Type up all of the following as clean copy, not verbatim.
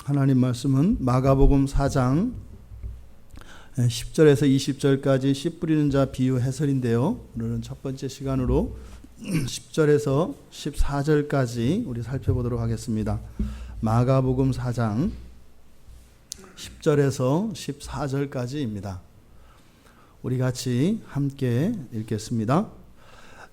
하나님 말씀은 마가복음 4장 10절에서 20절까지 씨 뿌리는 자 비유 해설인데요. 오늘은 첫 번째 시간으로 10절에서 14절까지 우리 살펴보도록 하겠습니다. 마가복음 4장 10절에서 14절까지입니다. 우리 같이 함께 읽겠습니다.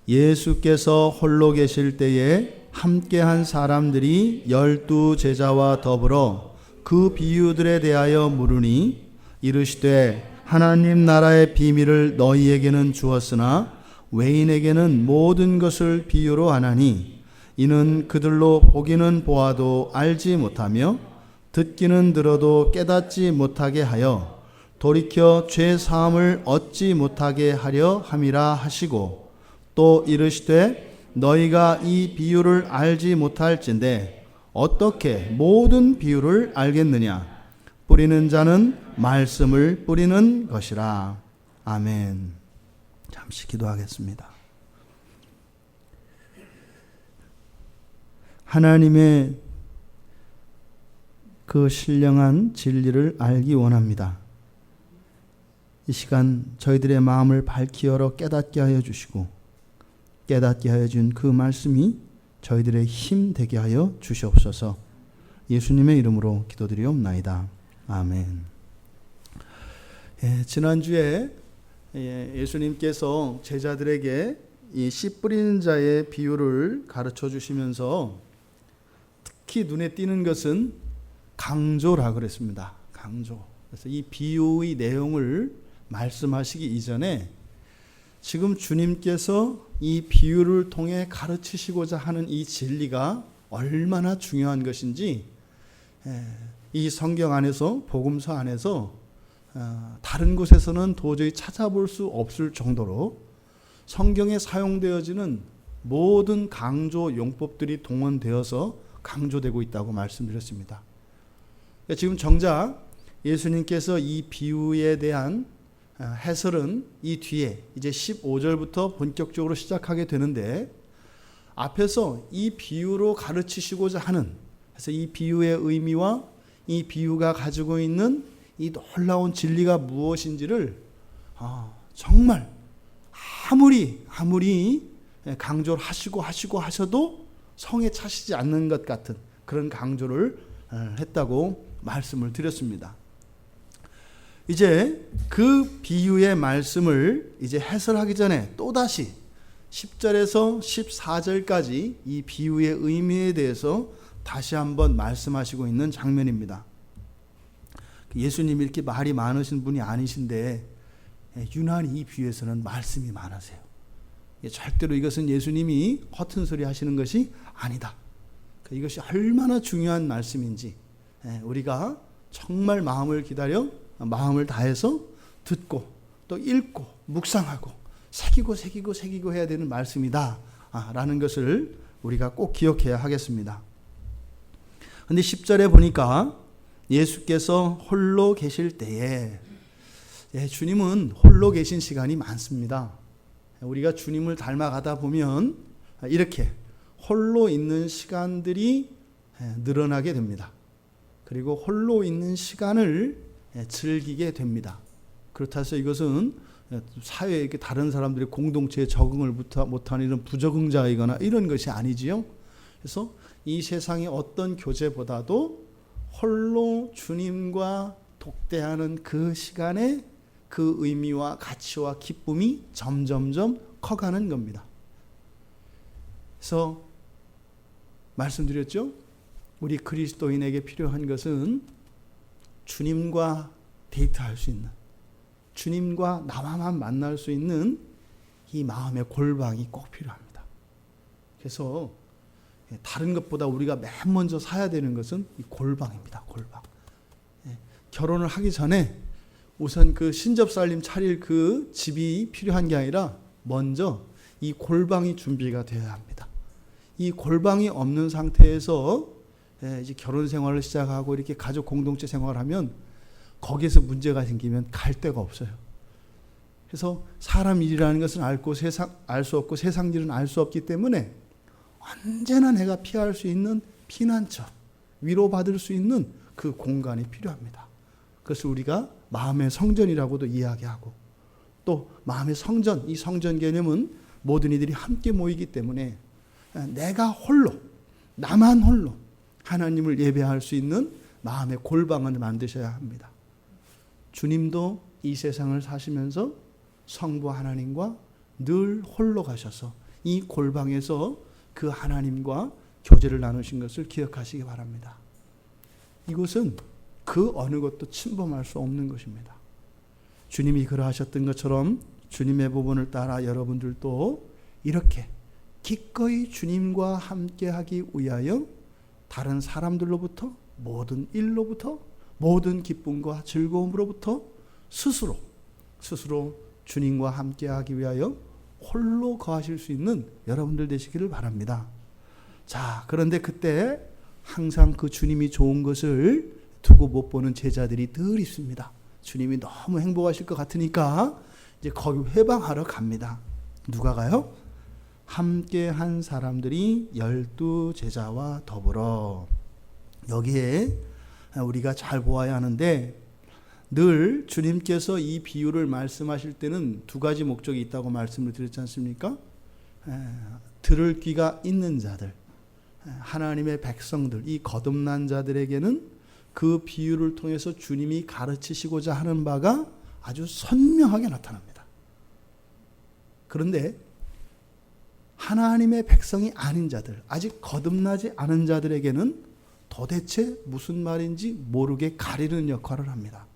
예수께서 홀로 계실 때에 함께한 사람들이 12 제자와 더불어 그 비유들에 대하여 물으니 이르시되 하나님 나라의 비밀을 너희에게는 주었으나 외인에게는 모든 것을 비유로 하나니 이는 그들로 보기는 보아도 알지 못하며 듣기는 들어도 깨닫지 못하게 하여 돌이켜 죄 사함을 얻지 못하게 하려 함이라 하시고 또 이르시되 너희가 이 비유를 알지 못할진대 어떻게 모든 비유를 알겠느냐? 뿌리는 자는 말씀을 뿌리는 것이라. 아멘. 잠시 기도하겠습니다. 하나님의 그 신령한 진리를 알기 원합니다. 이 시간 저희들의 마음을 밝히 열어 깨닫게 하여 주시고 깨닫게 하여 준 그 말씀이 저희들의 힘 되게 하여 주시옵소서. 예수님의 이름으로 기도드리옵나이다. 아멘. 지난주에 예수님께서 제자들에게 이 씨 뿌리는 자의 비유를 가르쳐 주시면서 특히 눈에 띄는 것은 강조라 그랬습니다. 강조. 그래서 이 비유의 내용을 말씀하시기 이전에 지금 주님께서 이 비유를 통해 가르치시고자 하는 이 진리가 얼마나 중요한 것인지 이 성경 안에서 복음서 안에서 다른 곳에서는 도저히 찾아볼 수 없을 정도로 성경에 사용되어지는 모든 강조 용법들이 동원되어서 강조되고 있다고 말씀드렸습니다. 지금 정작 예수님께서 이 비유에 대한 해설은 이 뒤에 이제 15절부터 본격적으로 시작하게 되는데 앞에서 이 비유로 가르치시고자 하는 그래서 이 비유의 의미와 이 비유가 가지고 있는 이 놀라운 진리가 무엇인지를 정말 아무리 강조를 하셔도 성에 차시지 않는 것 같은 그런 강조를 했다고 말씀을 드렸습니다. 이제 그 비유의 말씀을 이제 해설하기 전에 또다시 10절에서 14절까지 이 비유의 의미에 대해서 다시 한번 말씀하시고 있는 장면입니다. 예수님이 이렇게 말이 많으신 분이 아니신데 유난히 이 비유에서는 말씀이 많으세요. 절대로 이것은 예수님이 허튼 소리 하시는 것이 아니다. 이것이 얼마나 중요한 말씀인지 우리가 정말 마음을 기다려 마음을 다해서 듣고 또 읽고 묵상하고 새기고 해야 되는 말씀이다 라는 것을 우리가 꼭 기억해야 하겠습니다. 그런데 10절에 보니까 예수께서 홀로 계실 때에 주님은 홀로 계신 시간이 많습니다. 우리가 주님을 닮아가다 보면 이렇게 홀로 있는 시간들이 늘어나게 됩니다. 그리고 홀로 있는 시간을 즐기게 됩니다. 그렇다 해서 이것은 사회에 다른 사람들이 공동체에 적응을 못하는 이런 부적응자이거나 이런 것이 아니지요. 그래서 이 세상의 어떤 교제보다도 홀로 주님과 독대하는 그 시간에 그 의미와 가치와 기쁨이 점점점 커가는 겁니다. 그래서 말씀드렸죠. 우리 그리스도인에게 필요한 것은 주님과 데이트할 수 있는 주님과 나와만 만날 수 있는 이 마음의 골방이 꼭 필요합니다. 그래서 다른 것보다 우리가 맨 먼저 사야 되는 것은 이 골방입니다. 골방. 결혼을 하기 전에 우선 그 신접살림 차릴 그 집이 필요한 게 아니라 먼저 이 골방이 준비가 되어야 합니다. 이 골방이 없는 상태에서 이제 결혼 생활을 시작하고 이렇게 가족 공동체 생활을 하면 거기에서 문제가 생기면 갈 데가 없어요. 그래서 사람 일이라는 것은 알 수 없고 세상 일은 알 수 없기 때문에 언제나 내가 피할 수 있는 피난처, 위로받을 수 있는 그 공간이 필요합니다. 그것을 우리가 마음의 성전이라고도 이야기하고, 또 마음의 성전, 이 성전 개념은 모든 이들이 함께 모이기 때문에 내가 홀로, 나만 홀로 하나님을 예배할 수 있는 마음의 골방을 만드셔야 합니다. 주님도 이 세상을 사시면서 성부 하나님과 늘 홀로 가셔서 이 골방에서 그 하나님과 교제를 나누신 것을 기억하시기 바랍니다. 이곳은 그 어느 것도 침범할 수 없는 것입니다. 주님이 그러하셨던 것처럼 주님의 부분을 따라 여러분들도 이렇게 기꺼이 주님과 함께하기 위하여 다른 사람들로부터, 모든 일로부터, 모든 기쁨과 즐거움으로부터 스스로 주님과 함께하기 위하여 홀로 거하실 수 있는 여러분들 되시기를 바랍니다. 자, 그런데 그때 항상 그 주님이 좋은 것을 두고 못 보는 제자들이 늘 있습니다. 주님이 너무 행복하실 것 같으니까 이제 거기 회방하러 갑니다. 누가 가요? 함께 한 사람들이 12제자와 더불어. 여기에 우리가 잘 보아야 하는데, 늘 주님께서 이 비유를 말씀하실 때는 두 가지 목적이 있다고 말씀을 드렸지 않습니까? 들을 귀가 있는 자들, 하나님의 백성들, 이 거듭난 자들에게는 그 비유를 통해서 주님이 가르치시고자 하는 바가 아주 선명하게 나타납니다. 그런데 하나님의 백성이 아닌 자들, 아직 거듭나지 않은 자들에게는 도대체 무슨 말인지 모르게 가리는 역할을 합니다.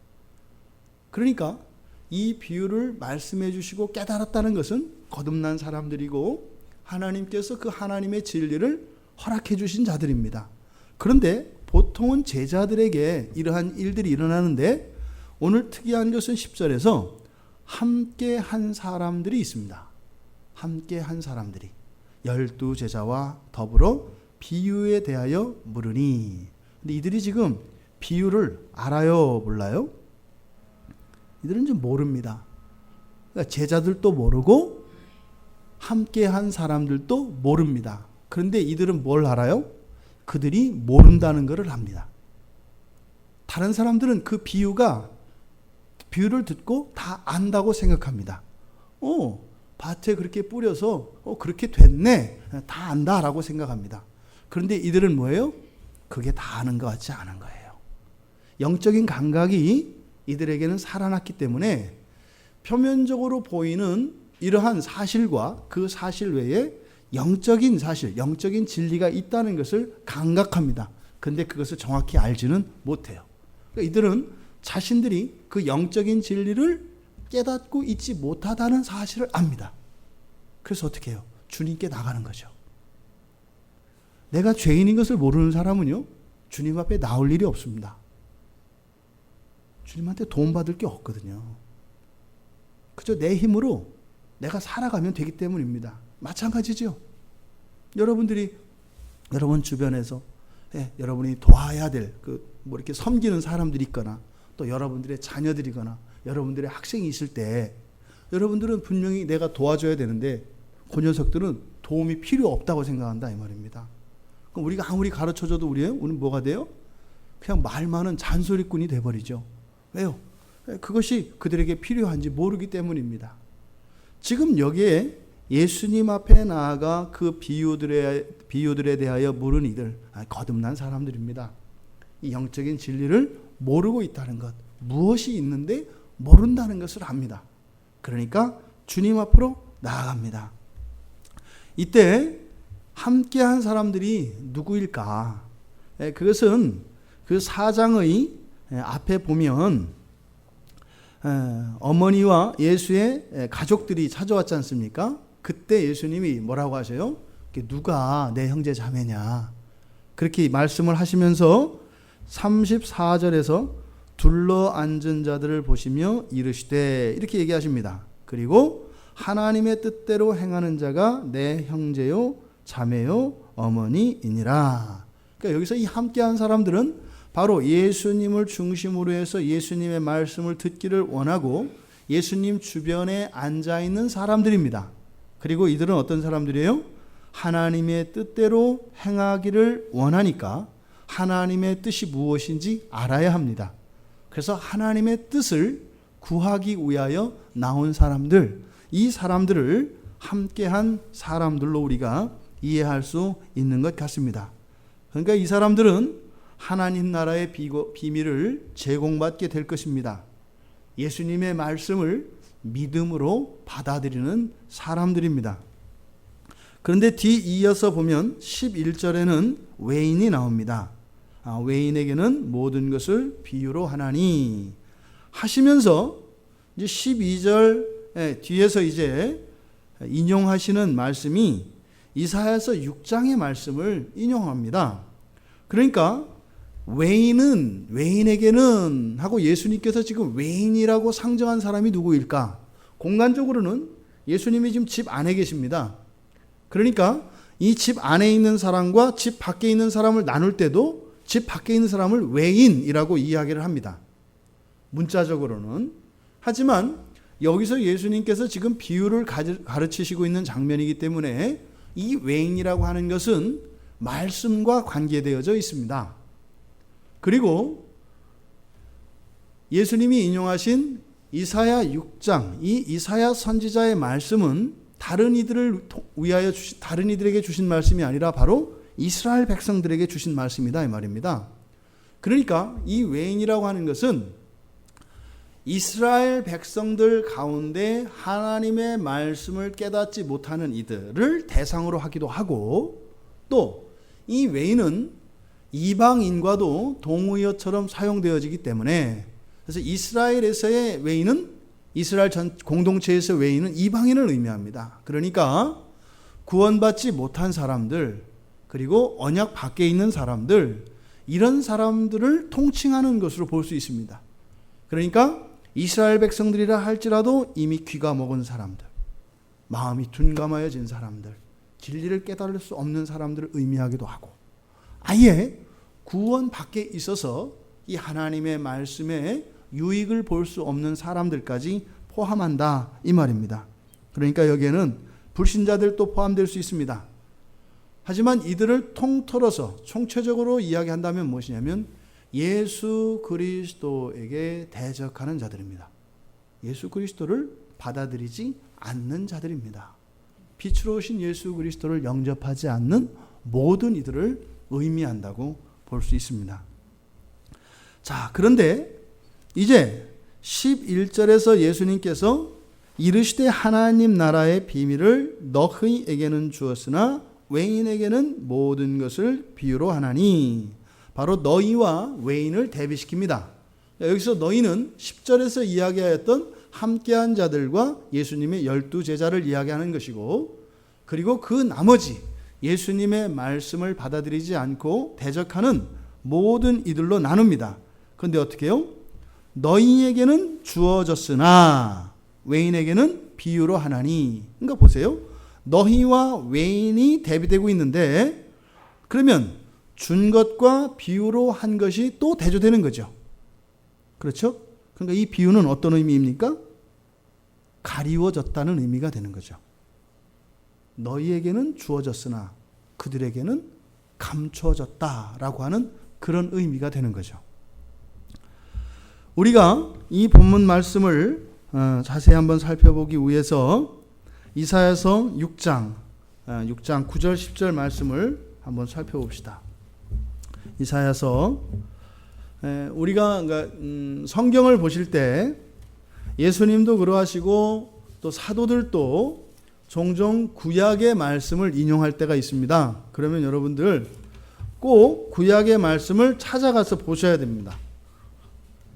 그러니까 이 비유를 말씀해 주시고 깨달았다는 것은 거듭난 사람들이고 하나님께서 그 하나님의 진리를 허락해 주신 자들입니다. 그런데 보통은 제자들에게 이러한 일들이 일어나는데, 오늘 특이한 것은 10절에서 함께 한 사람들이 있습니다. 함께 한 사람들이 12제자와 더불어 비유에 대하여 물으니. 근데 이들이 지금 비유를 알아요, 몰라요? 이들은 좀 모릅니다. 그러니까 제자들도 모르고 함께 한 사람들도 모릅니다. 그런데 이들은 뭘 알아요? 그들이 모른다는 것을 압니다. 다른 사람들은 그 비유를 듣고 다 안다고 생각합니다. 밭에 그렇게 뿌려서 그렇게 됐네, 다 안다라고 생각합니다. 그런데 이들은 뭐예요? 그게 다 아는 것 같지 않은 거예요. 영적인 감각이 이들에게는 살아났기 때문에 표면적으로 보이는 이러한 사실과 그 사실 외에 영적인 사실, 영적인 진리가 있다는 것을 감각합니다. 그런데 그것을 정확히 알지는 못해요. 그러니까 이들은 자신들이 그 영적인 진리를 깨닫고 있지 못하다는 사실을 압니다. 그래서 어떻게 해요? 주님께 나가는 거죠. 내가 죄인인 것을 모르는 사람은요, 주님 앞에 나올 일이 없습니다. 주님한테 도움받을 게 없거든요. 그저 내 힘으로 내가 살아가면 되기 때문입니다. 마찬가지죠. 여러분 주변에서 여러분이 도와야 될 뭐 이렇게 섬기는 사람들이 있거나, 또 여러분들의 자녀들이거나 여러분들의 학생이 있을 때 여러분들은 분명히 내가 도와줘야 되는데 그 녀석들은 도움이 필요 없다고 생각한다, 이 말입니다. 그럼 우리가 아무리 가르쳐줘도 우리는 뭐가 돼요? 그냥 말 많은 잔소리꾼이 돼버리죠. 왜요? 그것이 그들에게 필요한지 모르기 때문입니다. 지금 여기에 예수님 앞에 나아가 그 비유들에 대하여 물은 이들, 거듭난 사람들입니다. 이 영적인 진리를 모르고 있다는 것, 무엇이 있는데 모른다는 것을 압니다. 그러니까 주님 앞으로 나아갑니다. 이때 함께한 사람들이 누구일까? 그것은 그 4장의 앞에 보면 어머니와 예수의 가족들이 찾아왔지 않습니까? 그때 예수님이 뭐라고 하세요? 누가 내 형제 자매냐? 그렇게 말씀을 하시면서 34절에서 둘러 앉은 자들을 보시며 이르시되, 이렇게 얘기하십니다. 그리고 하나님의 뜻대로 행하는 자가 내 형제요 자매요 어머니이니라. 그러니까 여기서 이 함께한 사람들은 바로 예수님을 중심으로 해서 예수님의 말씀을 듣기를 원하고 예수님 주변에 앉아있는 사람들입니다. 그리고 이들은 어떤 사람들이에요? 하나님의 뜻대로 행하기를 원하니까 하나님의 뜻이 무엇인지 알아야 합니다. 그래서 하나님의 뜻을 구하기 위하여 나온 사람들, 이 사람들을 함께한 사람들로 우리가 이해할 수 있는 것 같습니다. 그러니까 이 사람들은 하나님 나라의 비밀을 제공받게 될 것입니다. 예수님의 말씀을 믿음으로 받아들이는 사람들입니다. 그런데 뒤이어서 보면 11절에는 외인이 나옵니다. 외인에게는 모든 것을 비유로 하나니 하시면서 이제 12절 뒤에서 이제 인용하시는 말씀이 이사야서 6장의 말씀을 인용합니다. 그러니까 외인에게는 하고 예수님께서 지금 외인이라고 상정한 사람이 누구일까? 공간적으로는 예수님이 지금 집 안에 계십니다. 그러니까 이 집 안에 있는 사람과 집 밖에 있는 사람을 나눌 때도 집 밖에 있는 사람을 외인이라고 이야기를 합니다. 문자적으로는. 하지만 여기서 예수님께서 지금 비유를 가르치시고 있는 장면이기 때문에 이 외인이라고 하는 것은 말씀과 관계되어져 있습니다. 그리고 예수님이 인용하신 이사야 6장, 이 이사야 선지자의 말씀은 다른 이들에게 주신 말씀이 아니라 바로 이스라엘 백성들에게 주신 말씀이다 이 말입니다. 그러니까 이 외인이라고 하는 것은 이스라엘 백성들 가운데 하나님의 말씀을 깨닫지 못하는 이들을 대상으로 하기도 하고, 또 이 외인은 이방인과도 동의어처럼 사용되어지기 때문에, 그래서 이스라엘에서의 외인은, 이스라엘 전 공동체에서 외인은 이방인을 의미합니다. 그러니까 구원받지 못한 사람들, 그리고 언약 밖에 있는 사람들, 이런 사람들을 통칭하는 것으로 볼 수 있습니다. 그러니까 이스라엘 백성들이라 할지라도 이미 귀가 먹은 사람들, 마음이 둔감하여진 사람들, 진리를 깨달을 수 없는 사람들을 의미하기도 하고, 아예 구원 밖에 있어서 이 하나님의 말씀에 유익을 볼 수 없는 사람들까지 포함한다 이 말입니다. 그러니까 여기에는 불신자들도 포함될 수 있습니다. 하지만 이들을 통틀어서 총체적으로 이야기한다면 무엇이냐면 예수 그리스도에게 대적하는 자들입니다. 예수 그리스도를 받아들이지 않는 자들입니다. 빛으로 오신 예수 그리스도를 영접하지 않는 모든 이들을 의미한다고 볼 수 있습니다. 자, 그런데 이제 11절에서 예수님께서 이르시되 하나님 나라의 비밀을 너희에게는 주었으나 외인에게는 모든 것을 비유로 하나니, 바로 너희와 외인을 대비시킵니다. 여기서 너희는 10절에서 이야기하였던 함께한 자들과 예수님의 12제자를 이야기하는 것이고, 그리고 그 나머지 예수님의 말씀을 받아들이지 않고 대적하는 모든 이들로 나눕니다. 그런데 어떻게 해요? 너희에게는 주어졌으나 외인에게는 비유로 하나니. 그러니까 보세요. 너희와 외인이 대비되고 있는데, 그러면 준 것과 비유로 한 것이 또 대조되는 거죠. 그렇죠? 그러니까 이 비유는 어떤 의미입니까? 가리워졌다는 의미가 되는 거죠. 너희에게는 주어졌으나 그들에게는 감춰졌다라고 하는 그런 의미가 되는 거죠. 우리가 이 본문 말씀을 자세히 한번 살펴보기 위해서 이사야서 6장 9절 10절 말씀을 한번 살펴봅시다. 이사야서, 우리가 성경을 보실 때 예수님도 그러하시고 또 사도들도 종종 구약의 말씀을 인용할 때가 있습니다. 그러면 여러분들 꼭 구약의 말씀을 찾아가서 보셔야 됩니다.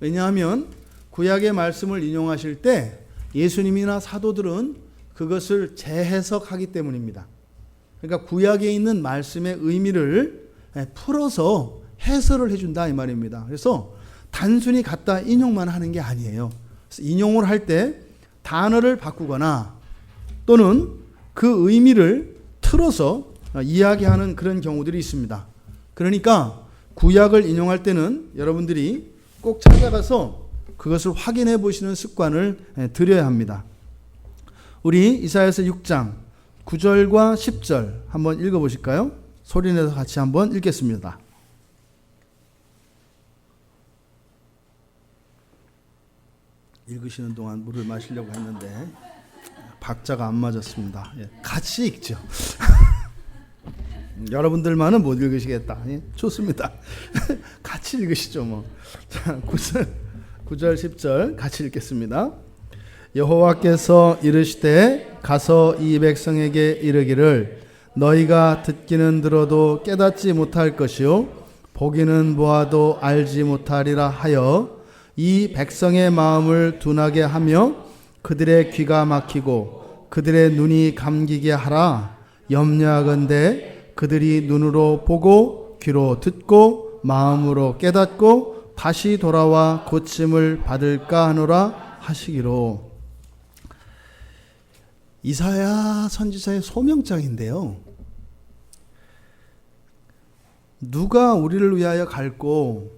왜냐하면 구약의 말씀을 인용하실 때 예수님이나 사도들은 그것을 재해석하기 때문입니다. 그러니까 구약에 있는 말씀의 의미를 풀어서 해설을 해준다 이 말입니다. 그래서 단순히 갖다 인용만 하는 게 아니에요. 그래서 인용을 할 때 단어를 바꾸거나 또는 그 의미를 틀어서 이야기하는 그런 경우들이 있습니다. 그러니까 구약을 인용할 때는 여러분들이 꼭 찾아가서 그것을 확인해 보시는 습관을 들여야 합니다. 우리 이사야서 6장 9절과 10절 한번 읽어보실까요? 소리내서 같이 한번 읽겠습니다. 읽으시는 동안 물을 마시려고 했는데 박자가 안 맞았습니다. 예, 같이 읽죠. 여러분들만은 못 읽으시겠다. 예, 좋습니다. 같이 읽으시죠 뭐. 자, 9절 10절 같이 읽겠습니다. 여호와께서 이르시되 가서 이 백성에게 이르기를 너희가 듣기는 들어도 깨닫지 못할 것이요 보기는 보아도 알지 못하리라 하여 이 백성의 마음을 둔하게 하며 그들의 귀가 막히고 그들의 눈이 감기게 하라. 염려하건대 그들이 눈으로 보고 귀로 듣고 마음으로 깨닫고 다시 돌아와 고침을 받을까 하노라 하시기로. 이사야 선지자의 소명장인데요. 누가 우리를 위하여 갈고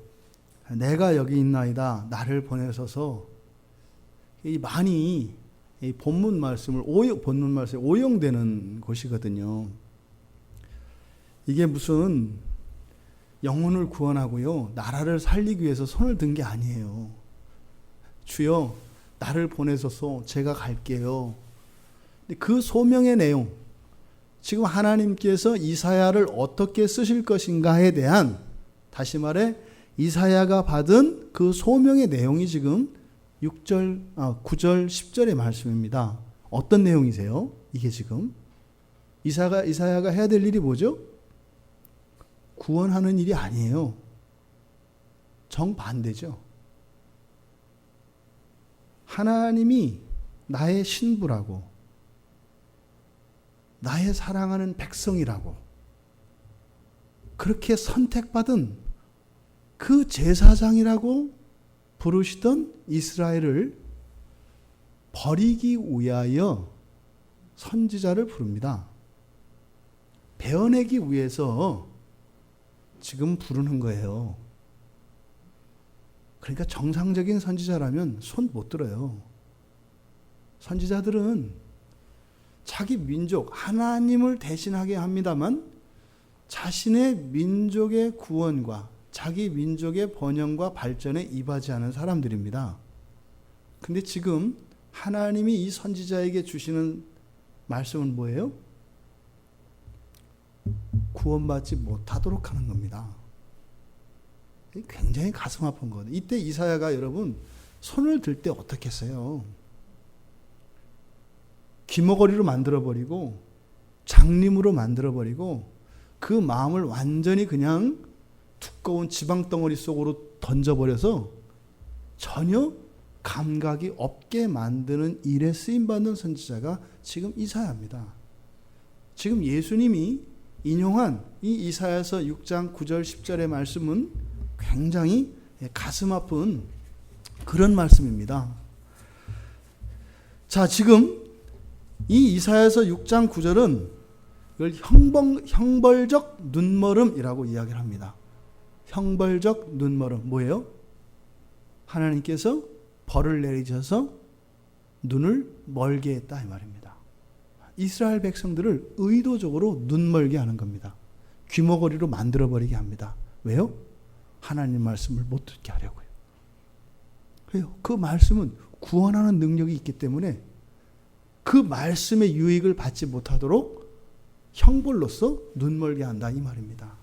내가 여기 있나이다 나를 보내셔서 많이 이 본문 말씀을 오용되는 곳이거든요. 이게 무슨 영혼을 구원하고요 나라를 살리기 위해서 손을 든 게 아니에요. 주여 나를 보내셔서 제가 갈게요. 그 소명의 내용, 지금 하나님께서 이사야를 어떻게 쓰실 것인가에 대한, 다시 말해 이사야가 받은 그 소명의 내용이 지금 9절 10절의 말씀입니다. 어떤 내용이세요? 이게 지금 이사야가 해야 될 일이 뭐죠? 구원하는 일이 아니에요. 정반대죠. 하나님이 나의 신부라고, 나의 사랑하는 백성이라고 그렇게 선택받은 그 제사장이라고 부르시던 이스라엘을 버리기 위하여 선지자를 부릅니다. 베어내기 위해서 지금 부르는 거예요. 그러니까 정상적인 선지자라면 손 못 들어요. 선지자들은 자기 민족, 하나님을 대신하게 합니다만 자신의 민족의 구원과 자기 민족의 번영과 발전에 임하지 않은 사람들입니다. 근데 지금 하나님이 이 선지자에게 주시는 말씀은 뭐예요? 구원받지 못하도록 하는 겁니다. 굉장히 가슴 아픈 거예요. 이때 이사야가 여러분 손을 들 때 어떻게 했어요? 귀머거리로 만들어버리고 장림으로 만들어버리고 그 마음을 완전히 그냥 두꺼운 지방덩어리 속으로 던져버려서 전혀 감각이 없게 만드는 일에 쓰임받는 선지자가 지금 이사야입니다. 지금 예수님이 인용한 이 이사야서 6장 9절 10절의 말씀은 굉장히 가슴 아픈 그런 말씀입니다. 자, 지금 이 이사야서 6장 9절은 이걸 형벌적 눈멀음이라고 이야기를 합니다. 형벌적 눈멀음 뭐예요? 하나님께서 벌을 내리셔서 눈을 멀게 했다 이 말입니다. 이스라엘 백성들을 의도적으로 눈멀게 하는 겁니다. 귀머거리로 만들어버리게 합니다. 왜요? 하나님 말씀을 못 듣게 하려고요. 그래요. 그 말씀은 구원하는 능력이 있기 때문에 그 말씀의 유익을 받지 못하도록 형벌로서 눈멀게 한다 이 말입니다.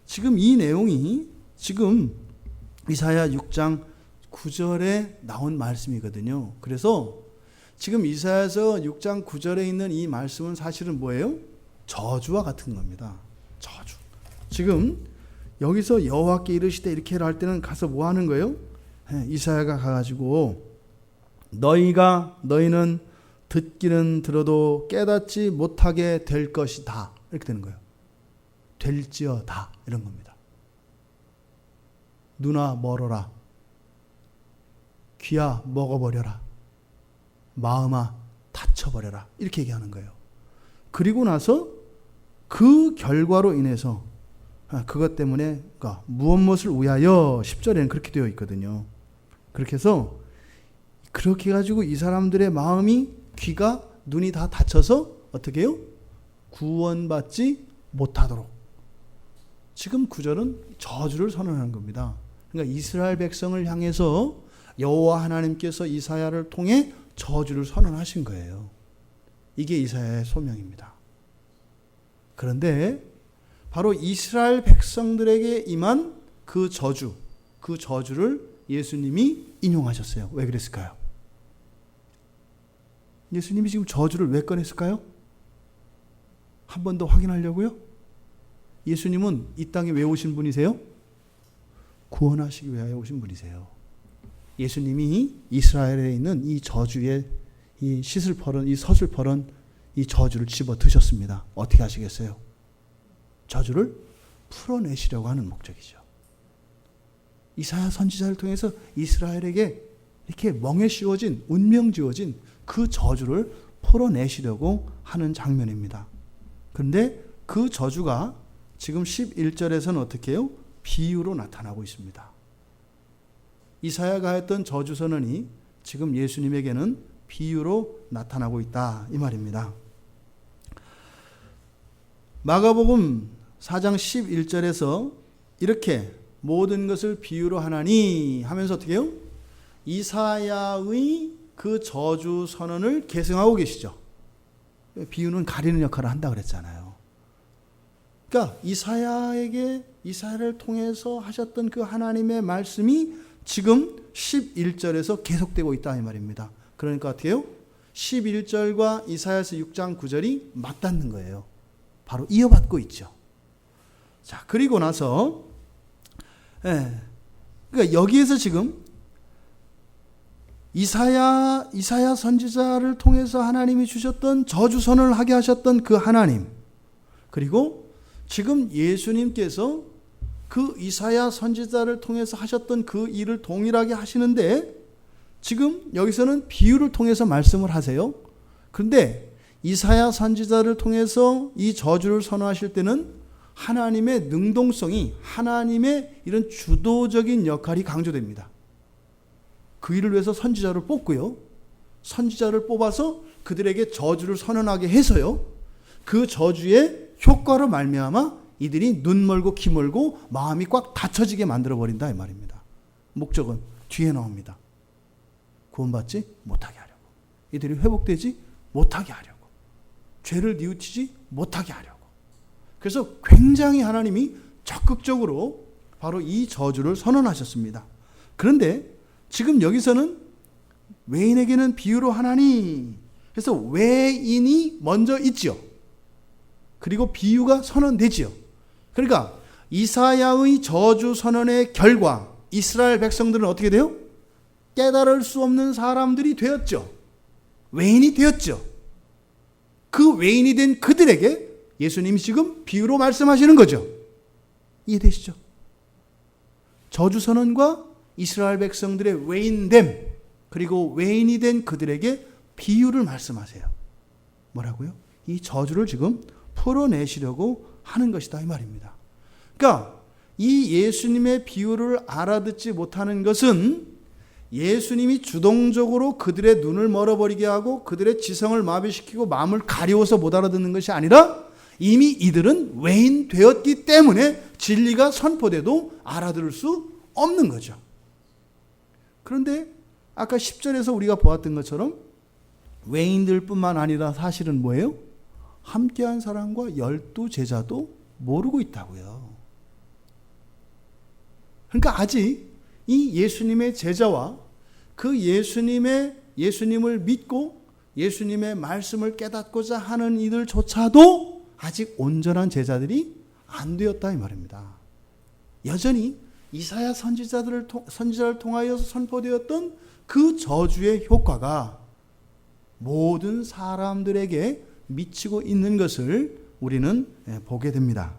지금 이 내용이 지금 이사야 6장 9절에 나온 말씀이거든요. 그래서 지금 이사야서 6장 9절에 있는 이 말씀은 사실은 뭐예요? 저주와 같은 겁니다. 저주. 지금 여기서 여호와께 이르시되 이렇게 할 때는 가서 뭐 하는 거예요? 이사야가 가가지고 너희는 듣기는 들어도 깨닫지 못하게 될 것이다 이렇게 되는 거예요. 될지어다 이런 겁니다. 눈아 멀어라, 귀야 먹어버려라, 마음아 다쳐버려라 이렇게 얘기하는 거예요. 그리고 나서 그 결과로 인해서 그것 때문에 그러니까 무엇을 위하여 10절에는 그렇게 되어 있거든요. 그렇게 해서 그렇게 해가지고 이 사람들의 마음이 귀가 눈이 다 다쳐서 어떻게 해요? 구원받지 못하도록. 지금 9절은 저주를 선언하는 겁니다. 그러니까 이스라엘 백성을 향해서 여호와 하나님께서 이사야를 통해 저주를 선언하신 거예요. 이게 이사야의 소명입니다. 그런데 바로 이스라엘 백성들에게 임한 그 저주를 예수님이 인용하셨어요. 왜 그랬을까요? 예수님이 지금 저주를 왜 꺼냈을까요? 한 번 더 확인하려고요? 예수님은 이 땅에 왜 오신 분이세요? 구원하시기 위하여 오신 분이세요. 예수님이 이스라엘에 있는 이 저주의 이 시슬퍼런, 이 서슬퍼런 이 저주를 집어 드셨습니다. 어떻게 하시겠어요? 저주를 풀어내시려고 하는 목적이죠. 이사야 선지자를 통해서 이스라엘에게 이렇게 멍에 씌워진, 운명 지어진 그 저주를 풀어내시려고 하는 장면입니다. 그런데 그 저주가 지금 11절에서는 어떻게 해요? 비유로 나타나고 있습니다. 이사야가 했던 저주 선언이 지금 예수님에게는 비유로 나타나고 있다, 이 말입니다. 마가복음 4장 11절에서 이렇게 모든 것을 비유로 하나니 하면서 어떻게 해요? 이사야의 그 저주 선언을 계승하고 계시죠. 비유는 가리는 역할을 한다 그랬잖아요. 그러니까 이사야를 통해서 하셨던 그 하나님의 말씀이 지금 11절에서 계속되고 있다 이 말입니다. 그러니까 어떻게 해요? 11절과 이사야서 6장 9절이 맞닿는 거예요. 바로 이어받고 있죠. 자, 그리고 나서 그러니까 여기에서 지금 이사야 선지자를 통해서 하나님이 주셨던 저주 선언을 하게 하셨던 그 하나님, 그리고 지금 예수님께서 그 이사야 선지자를 통해서 하셨던 그 일을 동일하게 하시는데 지금 여기서는 비유를 통해서 말씀을 하세요. 그런데 이사야 선지자를 통해서 이 저주를 선언하실 때는 하나님의 능동성이, 하나님의 이런 주도적인 역할이 강조됩니다. 그 일을 위해서 선지자를 뽑고요. 선지자를 뽑아서 그들에게 저주를 선언하게 해서요. 그 저주의 효과로 말미암아 이들이 눈 멀고 귀 멀고 마음이 꽉 닫혀지게 만들어버린다 이 말입니다. 목적은 뒤에 나옵니다. 구원받지 못하게 하려고, 이들이 회복되지 못하게 하려고, 죄를 뉘우치지 못하게 하려고. 그래서 굉장히 하나님이 적극적으로 바로 이 저주를 선언하셨습니다. 그런데 지금 여기서는 외인에게는 비유로 하나니, 그래서 외인이 먼저 있죠. 그리고 비유가 선언되지요. 그러니까 이사야의 저주 선언의 결과 이스라엘 백성들은 어떻게 돼요? 깨달을 수 없는 사람들이 되었죠. 외인이 되었죠. 그 외인이 된 그들에게 예수님이 지금 비유로 말씀하시는 거죠. 이해되시죠? 저주 선언과 이스라엘 백성들의 외인됨, 그리고 외인이 된 그들에게 비유를 말씀하세요. 뭐라고요? 이 저주를 지금 풀어내시려고 하는 것이다 이 말입니다. 그러니까 이 예수님의 비유를 알아듣지 못하는 것은 예수님이 주동적으로 그들의 눈을 멀어버리게 하고 그들의 지성을 마비시키고 마음을 가리워서 못 알아듣는 것이 아니라 이미 이들은 외인 되었기 때문에 진리가 선포돼도 알아들을 수 없는 거죠. 그런데 아까 10절에서 우리가 보았던 것처럼 외인들뿐만 아니라 사실은 뭐예요? 함께한 사람과 12제자도 모르고 있다고요. 그러니까 아직 이 예수님의 제자와 그 예수님을 믿고 예수님의 말씀을 깨닫고자 하는 이들조차도 아직 온전한 제자들이 안 되었다 이 말입니다. 여전히 이사야 선지자를 통하여서 선포되었던 그 저주의 효과가 모든 사람들에게 미치고 있는 것을 우리는 보게 됩니다.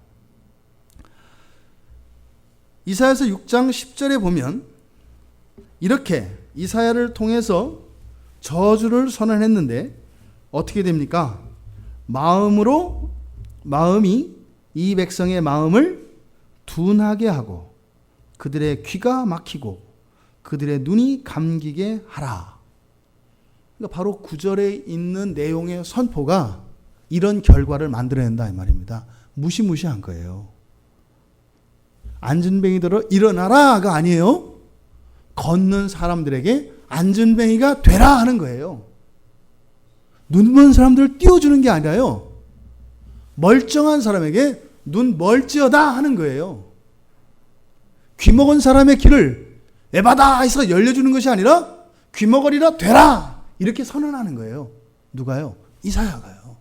이사야서 6장 10절에 보면 이렇게 이사야를 통해서 저주를 선언했는데 어떻게 됩니까? 마음이 이 백성의 마음을 둔하게 하고 그들의 귀가 막히고 그들의 눈이 감기게 하라. 그러니까 바로 9절에 있는 내용의 선포가 이런 결과를 만들어낸다 이 말입니다. 무시무시한 거예요. 앉은 뱅이 들어 일어나라가 아니에요. 걷는 사람들에게 안전뱅이가 되라 하는 거예요. 눈 먼 사람들을 띄워주는 게 아니라요. 멀쩡한 사람에게 눈 멀지어다 하는 거예요. 귀 먹은 사람의 길을 에바다 해서 열려주는 것이 아니라 귀머거리라 되라 이렇게 선언하는 거예요. 누가요? 이사야가요.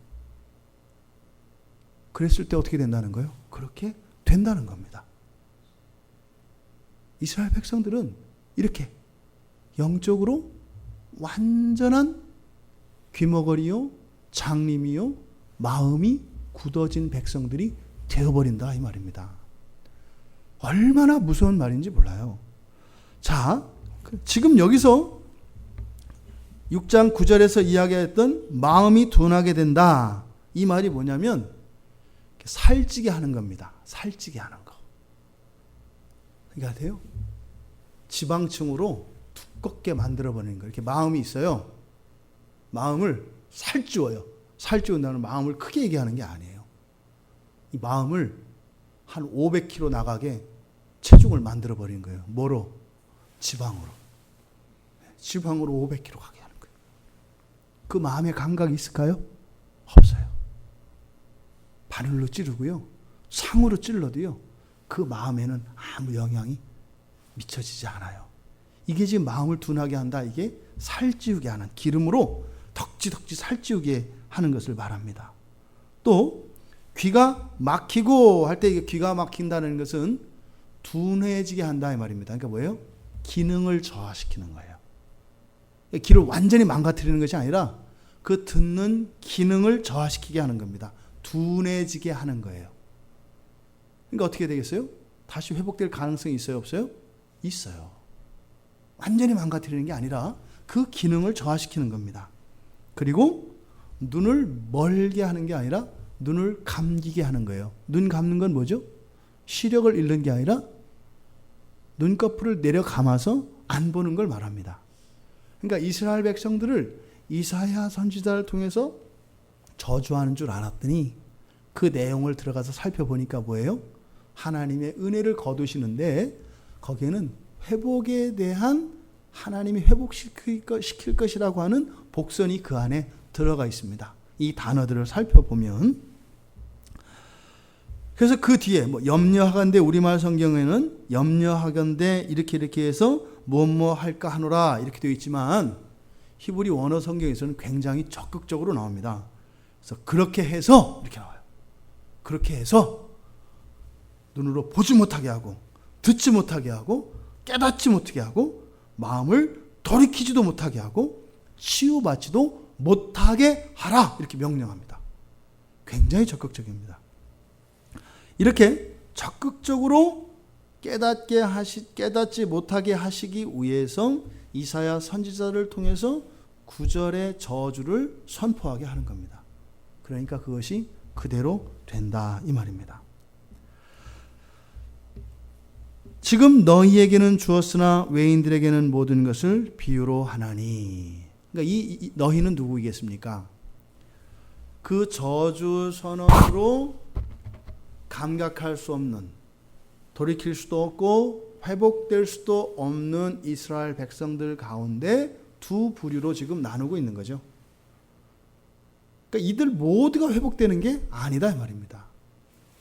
그랬을 때 어떻게 된다는 거예요? 그렇게 된다는 겁니다. 이스라엘 백성들은 이렇게 영적으로 완전한 귀머거리요, 장님이요, 마음이 굳어진 백성들이 되어버린다 이 말입니다. 얼마나 무서운 말인지 몰라요. 자, 지금 여기서 6장 9절에서 이야기했던 마음이 둔하게 된다. 이 말이 뭐냐면 살찌게 하는 겁니다. 살찌게 하는 거. 이게 아세요? 지방층으로 두껍게 만들어버리는 거예요. 이렇게 마음이 있어요. 마음을 살찌워요. 살찌운다는 마음을 크게 얘기하는 게 아니에요. 이 마음을 한 500kg 나가게 체중을 만들어버리는 거예요. 뭐로? 지방으로. 지방으로 500kg 가게 하는 거예요. 그 마음의 감각이 있을까요? 없어요. 바늘로 찌르고요. 상으로 찔러도요. 그 마음에는 아무 영향이 미쳐지지 않아요. 이게 지금 마음을 둔하게 한다. 이게 살찌우게 하는 기름으로 덕지덕지 살찌우게 하는 것을 말합니다. 또 귀가 막히고 할 때 이게 귀가 막힌다는 것은 둔해지게 한다 이 말입니다. 그러니까 뭐예요? 기능을 저하시키는 거예요. 귀를 완전히 망가뜨리는 것이 아니라 그 듣는 기능을 저하시키게 하는 겁니다. 둔해지게 하는 거예요. 그러니까 어떻게 되겠어요? 다시 회복될 가능성이 있어요? 없어요? 있어요. 완전히 망가뜨리는 게 아니라 그 기능을 저하시키는 겁니다. 그리고 눈을 멀게 하는 게 아니라 눈을 감기게 하는 거예요. 눈 감는 건 뭐죠? 시력을 잃는 게 아니라 눈꺼풀을 내려 감아서 안 보는 걸 말합니다. 그러니까 이스라엘 백성들을 이사야 선지자를 통해서 저주하는 줄 알았더니 그 내용을 들어가서 살펴보니까 뭐예요? 하나님의 은혜를 거두시는데 거기에는 회복에 대한 하나님이 회복시킬 것이라고 하는 복선이 그 안에 들어가 있습니다. 이 단어들을 살펴보면 그래서 그 뒤에 뭐 염려하건대 우리말 성경에는 염려하건대 이렇게 해서 뭐뭐 할까 하노라 이렇게 되어 있지만 히브리 원어 성경에서는 굉장히 적극적으로 나옵니다. 그래서 그렇게 해서 이렇게 나와요. 그렇게 해서 눈으로 보지 못하게 하고 듣지 못하게 하고 깨닫지 못하게 하고 마음을 돌이키지도 못하게 하고 치유받지도 못하게 하라 이렇게 명령합니다. 굉장히 적극적입니다. 이렇게 적극적으로 깨닫지 못하게 하시기 위해서 이사야 선지자를 통해서 9절의 저주를 선포하게 하는 겁니다. 그러니까 그것이 그대로 된다 이 말입니다. 지금 너희에게는 주었으나 외인들에게는 모든 것을 비유로 하나니. 그러니까 이 너희는 누구이겠습니까? 그 저주 선언으로 감각할 수 없는, 돌이킬 수도 없고 회복될 수도 없는 이스라엘 백성들 가운데 두 부류로 지금 나누고 있는 거죠. 그러니까 이들 모두가 회복되는 게 아니다 이 말입니다.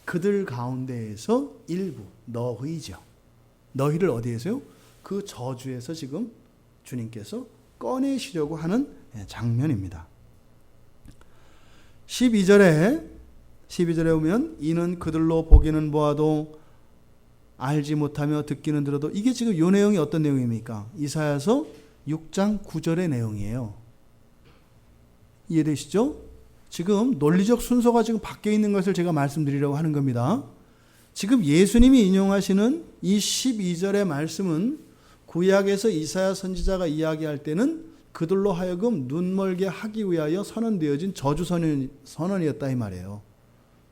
그들 가운데에서 일부 너희죠. 너희를 어디에서요? 그 저주에서 지금 주님께서 꺼내시려고 하는 장면입니다. 12절에 보면 이는 그들로 보기는 보아도 알지 못하며 듣기는 들어도 이게 지금 이 내용이 어떤 내용입니까? 이사야서 6장 9절의 내용이에요. 이해되시죠? 지금 논리적 순서가 지금 바뀌어 있는 것을 제가 말씀드리려고 하는 겁니다. 지금 예수님이 인용하시는 이 12절의 말씀은 구약에서 이사야 선지자가 이야기할 때는 그들로 하여금 눈멀게 하기 위하여 선언되어진 저주 선언이었다 이 말이에요.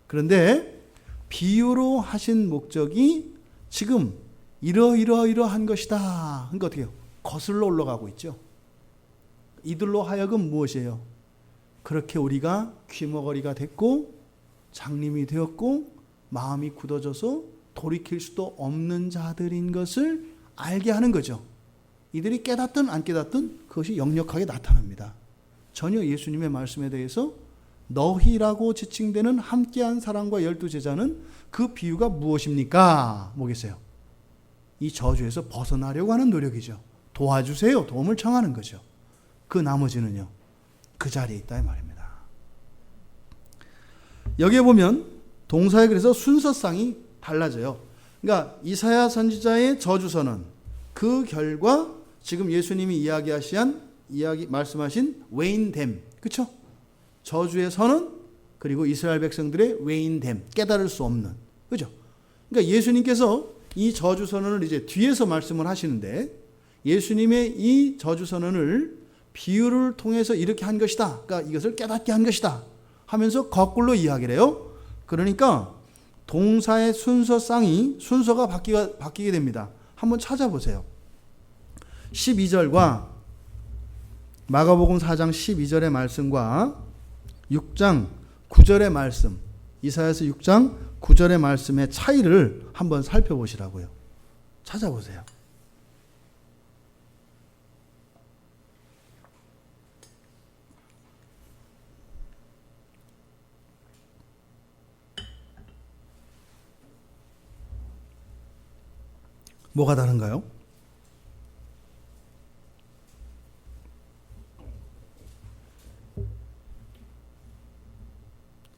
그런데 비유로 하신 목적이 지금 이러한 것이다. 그러니까 어떻게 해요? 거슬러 올라가고 있죠. 이들로 하여금 무엇이에요? 그렇게 우리가 귀머거리가 됐고 장님이 되었고 마음이 굳어져서 돌이킬 수도 없는 자들인 것을 알게 하는 거죠. 이들이 깨닫든 안 깨닫든 그것이 역력하게 나타납니다. 전혀 예수님의 말씀에 대해서 너희라고 지칭되는 함께한 사람과 12제자는 그 비유가 무엇입니까? 뭐겠어요? 이 저주에서 벗어나려고 하는 노력이죠. 도와주세요. 도움을 청하는 거죠. 그 나머지는요, 그 자리에 있다 이 말입니다. 여기에 보면 동사의 그래서 순서상이 달라져요. 그러니까 이사야 선지자의 저주선언, 그 결과 지금 예수님이 말씀하신 외인됨, 그렇죠? 저주의 선언, 그리고 이스라엘 백성들의 외인됨, 깨달을 수 없는, 그죠? 그러니까 예수님께서 이 저주 선언을 이제 뒤에서 말씀을 하시는데, 예수님의 이 저주 선언을 비유를 통해서 이렇게 한 것이다, 그러니까 이것을 깨닫게 한 것이다 하면서 거꾸로 이야기를 해요. 그러니까 동사의 순서가 바뀌게 됩니다. 한번 찾아보세요. 12절과 마가복음 4장 12절의 말씀과 6장 9절의 말씀, 이사야서 6장 9절의 말씀의 차이를 한번 살펴보시라고요. 찾아보세요. 뭐가 다른가요?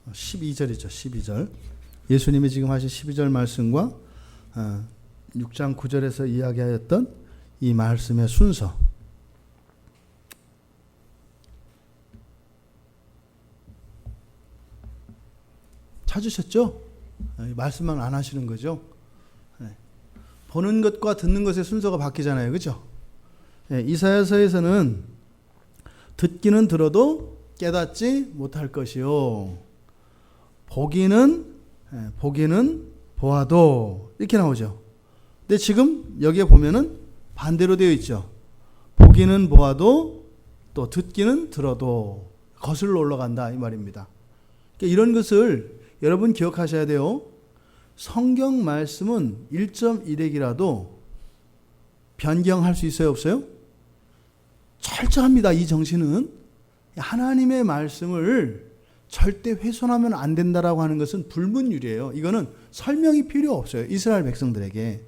12절이죠. 12절. 예수님이 지금 하신 12절 말씀과 6장 9절에서 이야기하였던 이 말씀의 순서. 찾으셨죠? 말씀만 안 하시는 거죠? 보는 것과 듣는 것의 순서가 바뀌잖아요. 그죠? 이사야서에서는 듣기는 들어도 깨닫지 못할 것이요. 보기는 보아도 이렇게 나오죠. 근데 지금 여기에 보면은 반대로 되어 있죠. 보기는 보아도 또 듣기는 들어도 거슬러 올라간다 이 말입니다. 그러니까 이런 것을 여러분 기억하셔야 돼요. 성경 말씀은 1.1핵이라도 변경할 수 있어요, 없어요? 철저합니다. 이 정신은 하나님의 말씀을 절대 훼손하면 안 된다라고 하는 것은 불문율이에요. 이거는 설명이 필요 없어요. 이스라엘 백성들에게.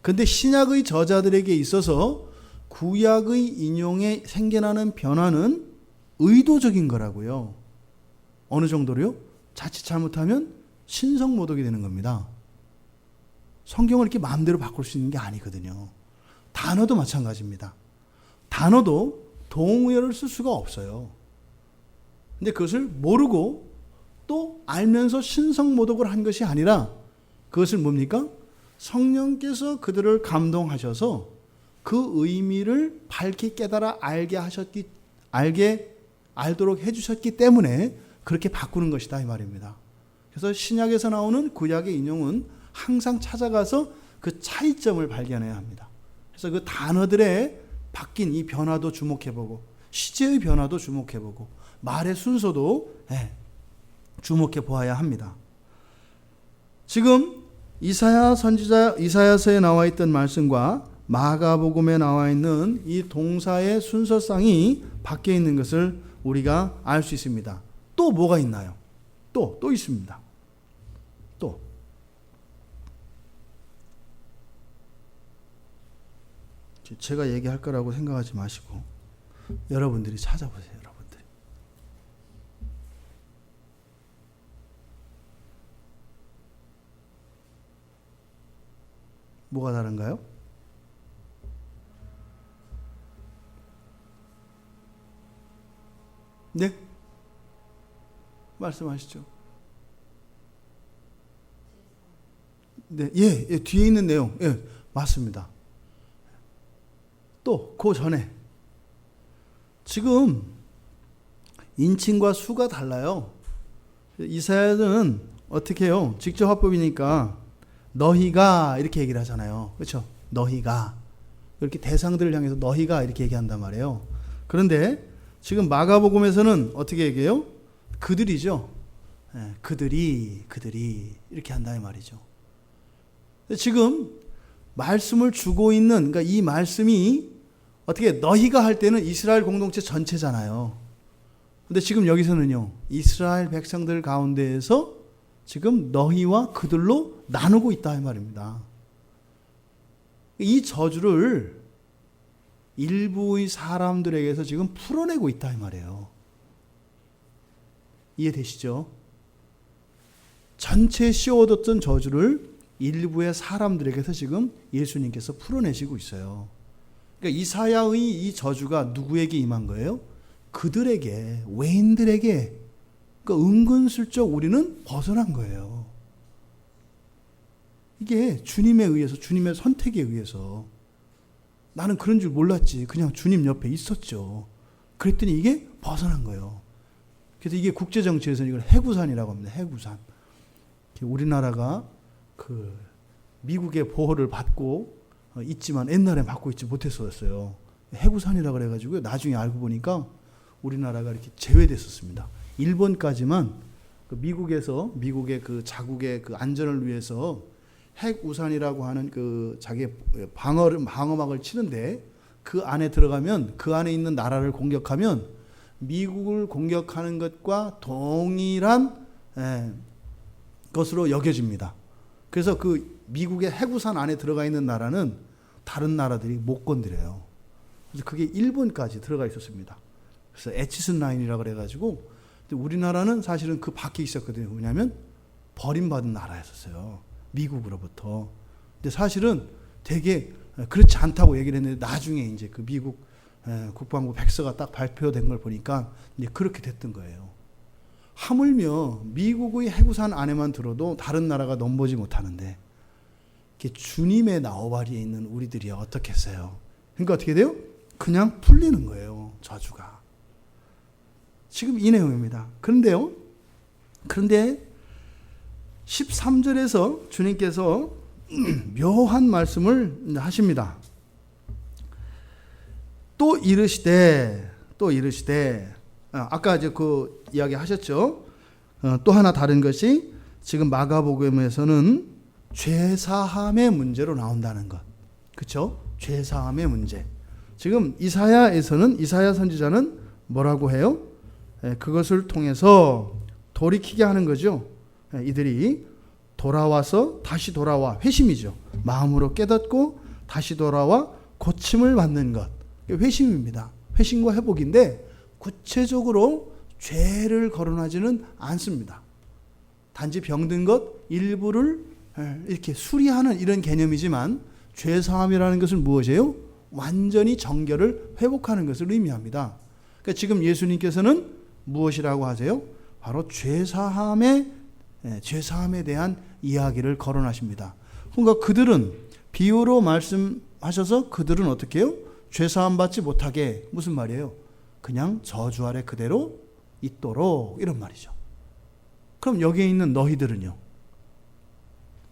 그런데 신약의 저자들에게 있어서 구약의 인용에 생겨나는 변화는 의도적인 거라고요. 어느 정도로요? 자칫 잘못하면 신성모독이 되는 겁니다. 성경을 이렇게 마음대로 바꿀 수 있는 게 아니거든요. 단어도 마찬가지입니다. 단어도 동의어를 쓸 수가 없어요. 근데 그것을 모르고 또 알면서 신성모독을 한 것이 아니라 그것을 뭡니까? 성령께서 그들을 감동하셔서 그 의미를 밝히 깨달아 알도록 해주셨기 때문에 그렇게 바꾸는 것이다 이 말입니다. 그래서 신약에서 나오는 구약의 인용은 항상 찾아가서 그 차이점을 발견해야 합니다. 그래서 그 단어들의 바뀐 이 변화도 주목해보고 시제의 변화도 주목해보고 말의 순서도 주목해 보아야 합니다. 지금 이사야서에 나와 있던 말씀과 마가복음에 나와 있는 이 동사의 순서상이 바뀌어 있는 것을 우리가 알 수 있습니다. 또 뭐가 있나요? 또 있습니다. 또 제가 얘기할 거라고 생각하지 마시고 여러분들이 찾아보세요. 여러분들이. 뭐가 다른가요? 네? 말씀하시죠. 네, 뒤에 있는 내용, 맞습니다. 또, 그 전에. 지금, 인칭과 수가 달라요. 이사야는 어떻게 해요? 직접 화법이니까, 너희가, 이렇게 얘기를 하잖아요. 그렇죠? 너희가. 이렇게 대상들을 향해서 너희가 이렇게 얘기한단 말이에요. 그런데, 지금 마가복음에서는 어떻게 얘기해요? 그들이죠. 그들이 이렇게 한다 이 말이죠. 지금 말씀을 주고 있는, 그러니까 이 말씀이 어떻게 너희가 할 때는 이스라엘 공동체 전체잖아요. 근데 지금 여기서는요, 이스라엘 백성들 가운데에서 지금 너희와 그들로 나누고 있다 이 말입니다. 이 저주를 일부의 사람들에게서 지금 풀어내고 있다 이 말이에요. 이해되시죠? 전체에 씌워뒀던 저주를 일부의 사람들에게서 지금 예수님께서 풀어내시고 있어요. 그러니까 이사야의 이 저주가 누구에게 임한 거예요? 그들에게, 외인들에게. 그러니까 은근슬쩍 우리는 벗어난 거예요. 이게 주님에 의해서, 주님의 선택에 의해서. 나는 그런 줄 몰랐지. 그냥 주님 옆에 있었죠. 그랬더니 이게 벗어난 거예요. 그래서 이게 국제정치에서는 이걸 해구산이라고 합니다. 해구산. 우리나라가 그 미국의 보호를 받고 있지만 옛날에 받고 있지 못했었어요. 해구산이라 그래가지고 나중에 알고 보니까 우리나라가 이렇게 제외됐었습니다. 일본까지만 그 미국의 그 자국의 그 안전을 위해서 핵우산이라고 하는 그 자기 방어막을 치는데 그 안에 들어가면 그 안에 있는 나라를 공격하면 미국을 공격하는 것과 동일한 것으로 여겨집니다. 그래서 그 미국의 핵우산 안에 들어가 있는 나라는 다른 나라들이 못 건드려요. 그래서 그게 일본까지 들어가 있었습니다. 그래서 에치슨 라인이라고 그래가지고 우리나라는 사실은 그 밖에 있었거든요. 왜냐하면 버림받은 나라였었어요. 미국으로부터. 근데 사실은 되게 그렇지 않다고 얘기를 했는데 나중에 이제 그 미국 국방부 백서가 딱 발표된 걸 보니까 이제 그렇게 됐던 거예요. 하물며 미국의 해구산 안에만 들어도 다른 나라가 넘보지 못하는데 주님의 나오바리에 있는 우리들이 어떻겠어요? 그러니까 어떻게 돼요? 그냥 풀리는 거예요. 저주가. 지금 이 내용입니다. 그런데 13절에서 주님께서 묘한 말씀을 하십니다. 또 이르시되 아까 이제 그 이야기 하셨죠. 또 하나 다른 것이 지금 마가복음에서는 죄사함의 문제로 나온다는 것. 그렇죠? 죄사함의 문제. 지금 이사야에서는 이사야 선지자는 뭐라고 해요? 그것을 통해서 돌이키게 하는 거죠. 이들이 다시 돌아와 회심이죠. 마음으로 깨닫고 다시 돌아와 고침을 받는 것. 회심입니다. 회심과 회복인데 구체적으로 죄를 거론하지는 않습니다. 단지 병든 것 일부를 이렇게 수리하는 이런 개념이지만 죄사함이라는 것은 무엇이에요? 완전히 정결을 회복하는 것을 의미합니다. 그러니까 지금 예수님께서는 무엇이라고 하세요? 바로 죄사함에 대한 이야기를 거론하십니다. 그러니까 그들은 비유로 말씀하셔서 그들은 어떻게 해요? 죄사함 받지 못하게 무슨 말이에요? 그냥 저주 아래 그대로 있도록 이런 말이죠. 그럼 여기에 있는 너희들은요?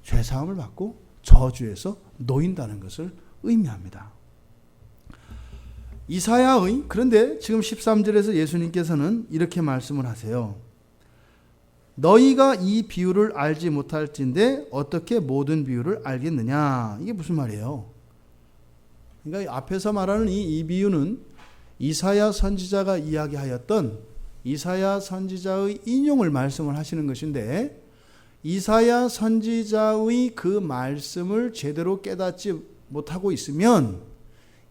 죄사함을 받고 저주에서 놓인다는 것을 의미합니다. 그런데 지금 13절에서 예수님께서는 이렇게 말씀을 하세요. 너희가 이 비유를 알지 못할진데 어떻게 모든 비유를 알겠느냐? 이게 무슨 말이에요? 그러니까 앞에서 말하는 이 비유는 이사야 선지자가 이야기하였던 이사야 선지자의 인용을 말씀을 하시는 것인데 이사야 선지자의 그 말씀을 제대로 깨닫지 못하고 있으면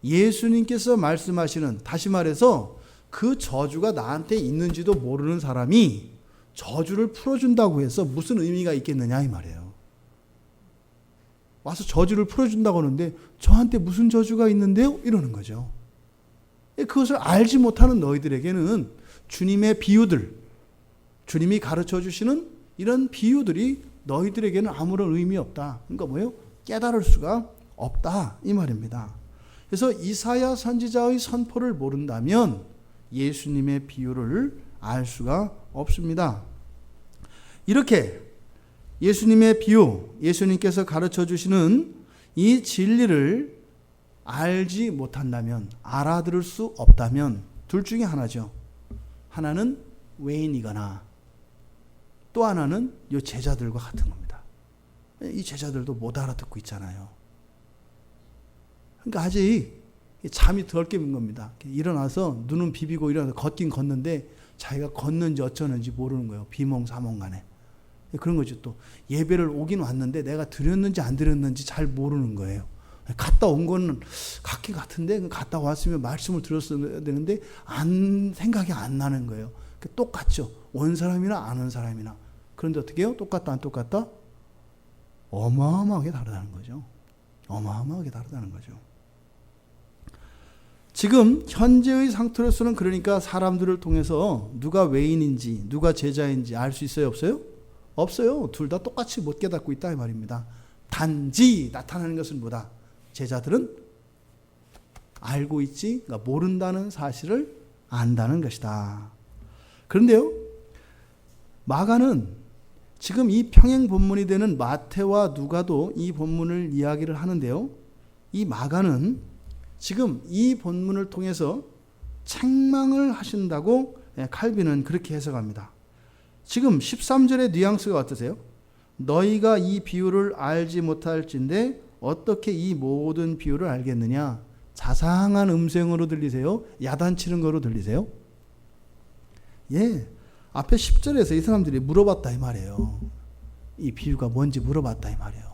예수님께서 말씀하시는, 다시 말해서 그 저주가 나한테 있는지도 모르는 사람이 저주를 풀어준다고 해서 무슨 의미가 있겠느냐 이 말이에요. 와서 저주를 풀어준다고 하는데 저한테 무슨 저주가 있는데요? 이러는 거죠. 그것을 알지 못하는 너희들에게는 주님의 비유들, 주님이 가르쳐 주시는 이런 비유들이 너희들에게는 아무런 의미 없다. 그러니까 뭐예요? 깨달을 수가 없다 이 말입니다. 그래서 이사야 선지자의 선포를 모른다면 예수님의 비유를 알 수가 없습니다. 이렇게 예수님의 비유, 예수님께서 가르쳐 주시는 이 진리를 알지 못한다면, 알아들을 수 없다면 둘 중에 하나죠. 하나는 외인이거나 또 하나는 이 제자들과 같은 겁니다. 이 제자들도 못 알아듣고 있잖아요. 그러니까 아직 잠이 덜 깨는 겁니다. 일어나서 눈은 비비고 일어나서 걷긴 걷는데 자기가 걷는지 어쩌는지 모르는 거예요. 비몽사몽간에. 그런 거죠. 또 예배를 오긴 왔는데 내가 드렸는지 안 드렸는지 잘 모르는 거예요. 갔다 온 거는 같긴 같은데 갔다 왔으면 말씀을 들었어야 되는데 생각이 안 나는 거예요. 똑같죠. 온 사람이나 안 온 사람이나. 그런데 어떻게 해요? 똑같다 안 똑같다? 어마어마하게 다르다는 거죠. 어마어마하게 다르다는 거죠. 지금 현재의 상태로서는 그러니까 사람들을 통해서 누가 외인인지 누가 제자인지 알 수 있어요? 없어요? 없어요. 둘 다 똑같이 못 깨닫고 있다 이 말입니다. 단지 나타나는 것은 뭐다? 제자들은 알고 있지, 그러니까 모른다는 사실을 안다는 것이다. 그런데요, 마가는 지금 이 평행 본문이 되는 마태와 누가도 이 본문을 이야기를 하는데요, 이 마가는 지금 이 본문을 통해서 책망을 하신다고 칼빈은 그렇게 해석합니다. 지금 13절의 뉘앙스가 어떠세요? 너희가 이 비유를 알지 못할진데 어떻게 이 모든 비유를 알겠느냐? 자상한 음성으로 들리세요? 야단치는 거로 들리세요? 예, 앞에 10절에서 이 사람들이 물어봤다 이 말이에요. 이 비유가 뭔지 물어봤다 이 말이에요.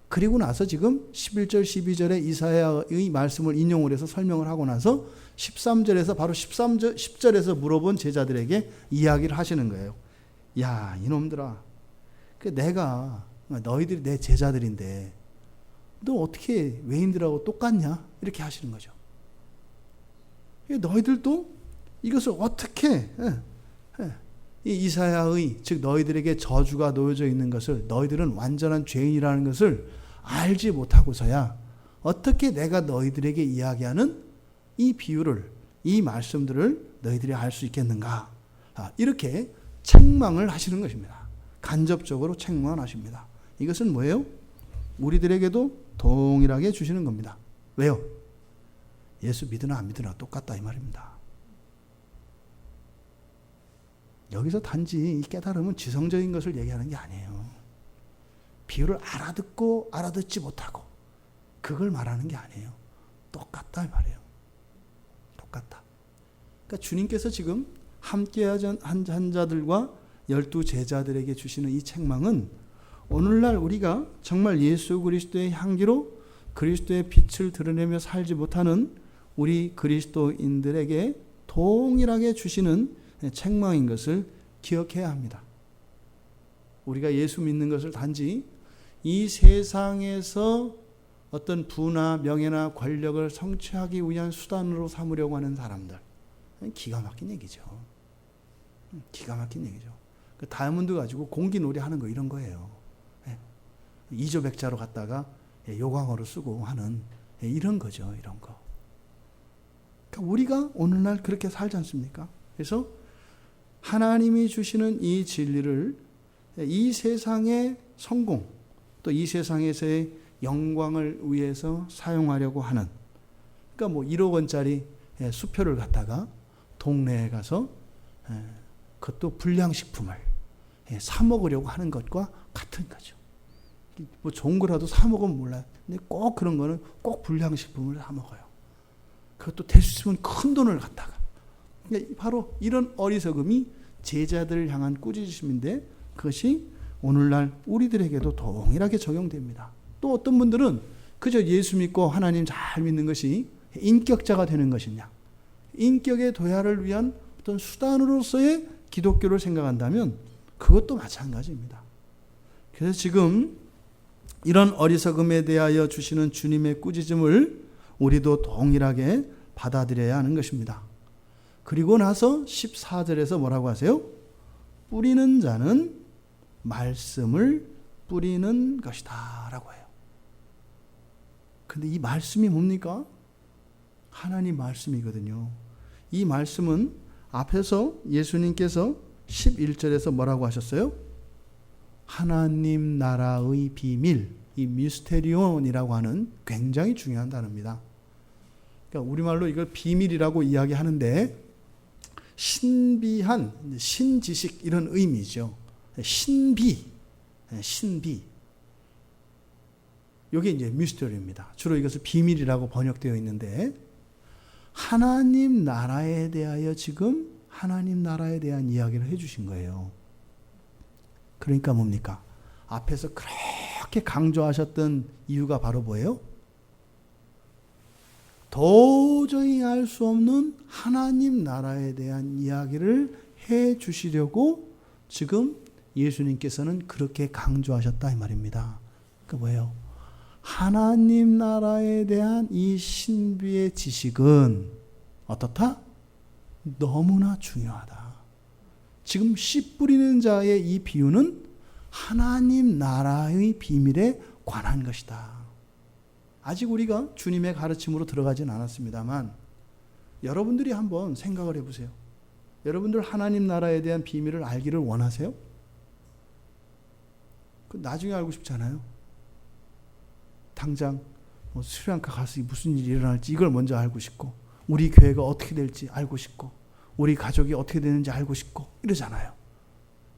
그리고 나서 지금 11절 12절에 이사야의 말씀을 인용을 해서 설명을 하고 나서 13절에서 바로 10절에서 물어본 제자들에게 이야기를 하시는 거예요. 야, 이놈들아, 내가 너희들이 내 제자들인데 너 어떻게 외인들하고 똑같냐? 이렇게 하시는 거죠. 너희들도 이것을 어떻게 이 이사야의 즉 너희들에게 저주가 놓여져 있는 것을 너희들은 완전한 죄인이라는 것을 알지 못하고서야 어떻게 내가 너희들에게 이야기하는 이 비유를 이 말씀들을 너희들이 알 수 있겠는가? 이렇게 책망을 하시는 것입니다. 간접적으로 책망을 하십니다. 이것은 뭐예요? 우리들에게도 동일하게 주시는 겁니다. 왜요? 예수 믿으나 안 믿으나 똑같다 이 말입니다. 여기서 단지 이 깨달음은 지성적인 것을 얘기하는 게 아니에요. 비유를 알아듣고 알아듣지 못하고 그걸 말하는 게 아니에요. 똑같다 이 말이에요. 똑같다. 그러니까 주님께서 지금 함께 한 자들과 12 제자들에게 주시는 이 책망은 오늘날 우리가 정말 예수 그리스도의 향기로 그리스도의 빛을 드러내며 살지 못하는 우리 그리스도인들에게 동일하게 주시는 책망인 것을 기억해야 합니다. 우리가 예수 믿는 것을 단지 이 세상에서 어떤 부나 명예나 권력을 성취하기 위한 수단으로 삼으려고 하는 사람들, 기가 막힌 얘기죠. 기가 막힌 얘기죠. 그 다이아몬드 가지고 공기놀이 하는 거 이런 거예요. 이조백자로 갔다가 요광어로 쓰고 하는 이런 거죠. 이런 거. 그러니까 우리가 오늘날 그렇게 살지 않습니까? 그래서 하나님이 주시는 이 진리를 이 세상의 성공 또 이 세상에서의 영광을 위해서 사용하려고 하는, 그러니까 뭐 1억 원짜리 수표를 갖다가 동네에 가서 그것도 불량식품을 사 먹으려고 하는 것과 같은 거죠. 뭐 좋은 거라도 사 먹으면 몰라요. 근데 꼭 그런 거는 꼭 불량식품을 사 먹어요. 그것도 될 수 있으면 큰 돈을 갖다가. 그러니까 바로 이런 어리석음이 제자들을 향한 꾸짖으심인데 그것이 오늘날 우리들에게도 동일하게 적용됩니다. 또 어떤 분들은 그저 예수 믿고 하나님 잘 믿는 것이 인격자가 되는 것이냐, 인격의 도야를 위한 어떤 수단으로서의 기독교를 생각한다면 그것도 마찬가지입니다. 그래서 지금 이런 어리석음에 대하여 주시는 주님의 꾸짖음을 우리도 동일하게 받아들여야 하는 것입니다. 그리고 나서 14절에서 뭐라고 하세요? 뿌리는 자는 말씀을 뿌리는 것이다 라고 해요. 근데 이 말씀이 뭡니까? 하나님 말씀이거든요. 이 말씀은 앞에서 예수님께서 11절에서 뭐라고 하셨어요? 하나님 나라의 비밀, 이 미스테리온이라고 하는 굉장히 중요한 단어입니다. 그러니까 우리말로 이걸 비밀이라고 이야기하는데 신비한, 신지식 이런 의미죠. 신비. 이게 이제 미스터리입니다. 주로 이것을 비밀이라고 번역되어 있는데 하나님 나라에 대하여 지금 하나님 나라에 대한 이야기를 해주신 거예요. 그러니까 뭡니까? 앞에서 그렇게 강조하셨던 이유가 바로 뭐예요? 도저히 알 수 없는 하나님 나라에 대한 이야기를 해 주시려고 지금 예수님께서는 그렇게 강조하셨다 이 말입니다. 그 뭐예요? 하나님 나라에 대한 이 신비의 지식은 어떻다? 너무나 중요하다. 지금 씨 뿌리는 자의 이 비유는 하나님 나라의 비밀에 관한 것이다. 아직 우리가 주님의 가르침으로 들어가진 않았습니다만 여러분들이 한번 생각을 해보세요. 여러분들 하나님 나라에 대한 비밀을 알기를 원하세요? 나중에 알고 싶잖아요. 당장 스리랑카 가서 무슨 일이 일어날지 이걸 먼저 알고 싶고, 우리 교회가 어떻게 될지 알고 싶고, 우리 가족이 어떻게 되는지 알고 싶고 이러잖아요.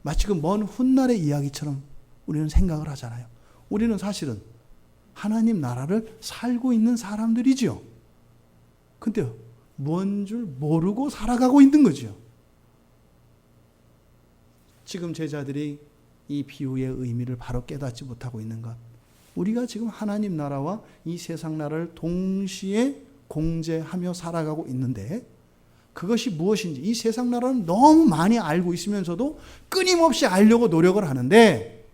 마치 그 먼 훗날의 이야기처럼 우리는 생각을 하잖아요. 우리는 사실은 하나님 나라를 살고 있는 사람들이지요. 근데 뭔 줄 모르고 살아가고 있는 거죠. 지금 제자들이 이 비유의 의미를 바로 깨닫지 못하고 있는 것, 우리가 지금 하나님 나라와 이 세상 나라를 동시에 공제하며 살아가고 있는데 그것이 무엇인지 이 세상 나라는 너무 많이 알고 있으면서도 끊임없이 알려고 노력을 하는데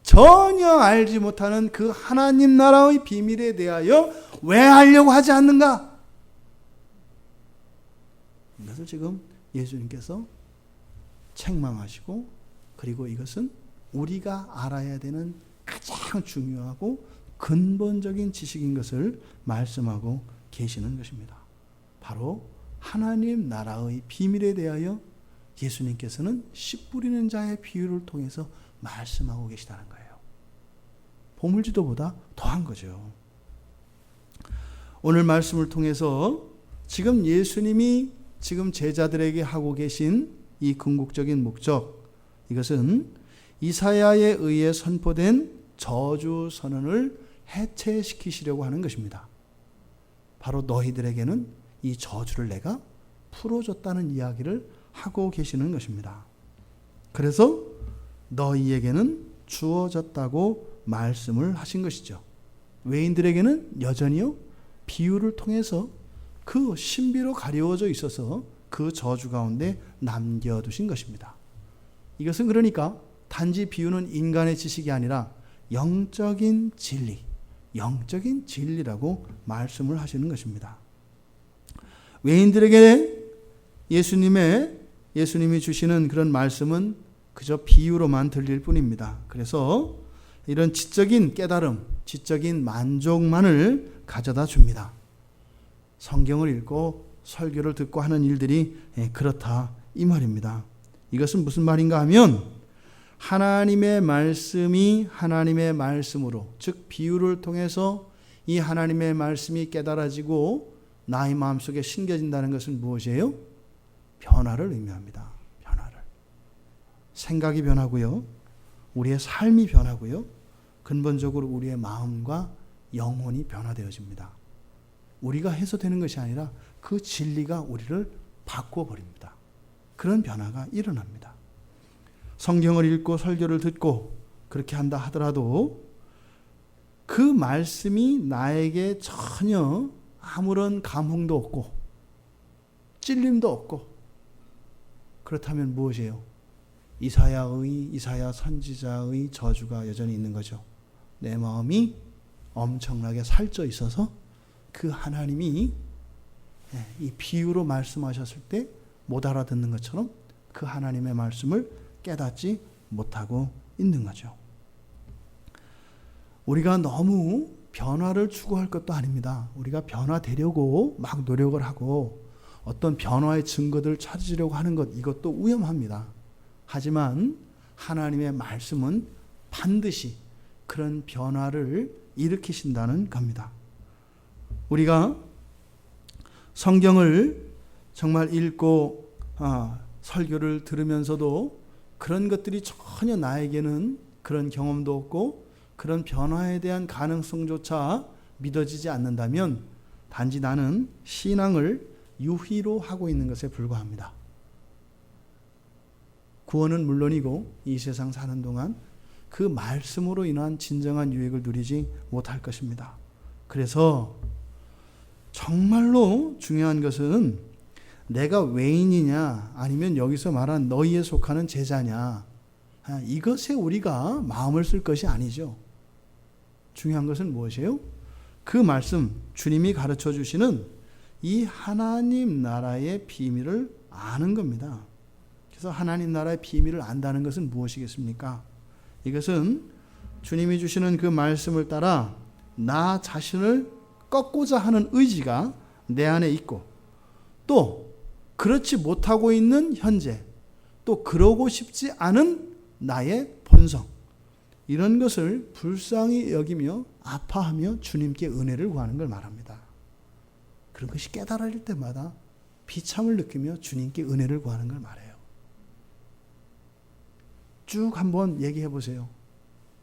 전혀 알지 못하는 그 하나님 나라의 비밀에 대하여 왜 알려고 하지 않는가? 이것을 지금 예수님께서 책망하시고, 그리고 이것은 우리가 알아야 되는 가장 중요하고 근본적인 지식인 것을 말씀하고 계시는 것입니다. 바로 하나님 나라의 비밀에 대하여 예수님께서는 씨 뿌리는 자의 비유를 통해서 말씀하고 계시다는 거예요. 보물지도보다 더한 거죠. 오늘 말씀을 통해서 지금 예수님이 지금 제자들에게 하고 계신 이 궁극적인 목적, 이것은 이사야에 의해 선포된 저주 선언을 해체시키시려고 하는 것입니다. 바로 너희들에게는 이 저주를 내가 풀어줬다는 이야기를 하고 계시는 것입니다. 그래서 너희에게는 주어졌다고 말씀을 하신 것이죠. 외인들에게는 여전히요 비유를 통해서 그 신비로 가려워져 있어서 그 저주 가운데 남겨두신 것입니다. 이것은 그러니까 단지 비유는 인간의 지식이 아니라 영적인 진리, 영적인 진리라고 말씀을 하시는 것입니다. 외인들에게 예수님이 주시는 그런 말씀은 그저 비유로만 들릴 뿐입니다. 그래서 이런 지적인 깨달음, 지적인 만족만을 가져다 줍니다. 성경을 읽고 설교를 듣고 하는 일들이 그렇다 이 말입니다. 이것은 무슨 말인가 하면 하나님의 말씀이 하나님의 말씀으로, 즉 비유를 통해서 이 하나님의 말씀이 깨달아지고 나의 마음속에 심겨진다는 것은 무엇이에요? 변화를 의미합니다. 변화를. 생각이 변하고요. 우리의 삶이 변하고요. 근본적으로 우리의 마음과 영혼이 변화되어집니다. 우리가 해서 되는 것이 아니라 그 진리가 우리를 바꿔버립니다. 그런 변화가 일어납니다. 성경을 읽고 설교를 듣고 그렇게 한다 하더라도 그 말씀이 나에게 전혀 아무런 감흥도 없고 찔림도 없고, 그렇다면 무엇이에요? 이사야 선지자의 저주가 여전히 있는 거죠. 내 마음이 엄청나게 살쪄 있어서 그 하나님이 이 비유로 말씀하셨을 때 못 알아듣는 것처럼 그 하나님의 말씀을 깨닫지 못하고 있는 거죠. 우리가 너무 변화를 추구할 것도 아닙니다. 우리가 변화되려고 막 노력을 하고 어떤 변화의 증거들을 찾으려고 하는 것, 이것도 위험합니다. 하지만 하나님의 말씀은 반드시 그런 변화를 일으키신다는 겁니다. 우리가 성경을 정말 읽고 설교를 들으면서도 그런 것들이 전혀 나에게는 그런 경험도 없고 그런 변화에 대한 가능성조차 믿어지지 않는다면 단지 나는 신앙을 유희로 하고 있는 것에 불과합니다. 구원은 물론이고 이 세상 사는 동안 그 말씀으로 인한 진정한 유익을 누리지 못할 것입니다. 그래서 정말로 중요한 것은 내가 외인이냐 아니면 여기서 말한 너희에 속하는 제자냐, 이것에 우리가 마음을 쓸 것이 아니죠. 중요한 것은 무엇이에요? 그 말씀, 주님이 가르쳐 주시는 이 하나님 나라의 비밀을 아는 겁니다. 그래서 하나님 나라의 비밀을 안다는 것은 무엇이겠습니까? 이것은 주님이 주시는 그 말씀을 따라 나 자신을 꺾고자 하는 의지가 내 안에 있고, 또 그렇지 못하고 있는 현재, 또 그러고 싶지 않은 나의 본성, 이런 것을 불쌍히 여기며 아파하며 주님께 은혜를 구하는 걸 말합니다. 그런 것이 깨달아질 때마다 비참을 느끼며 주님께 은혜를 구하는 걸 말해요. 쭉 한번 얘기해 보세요.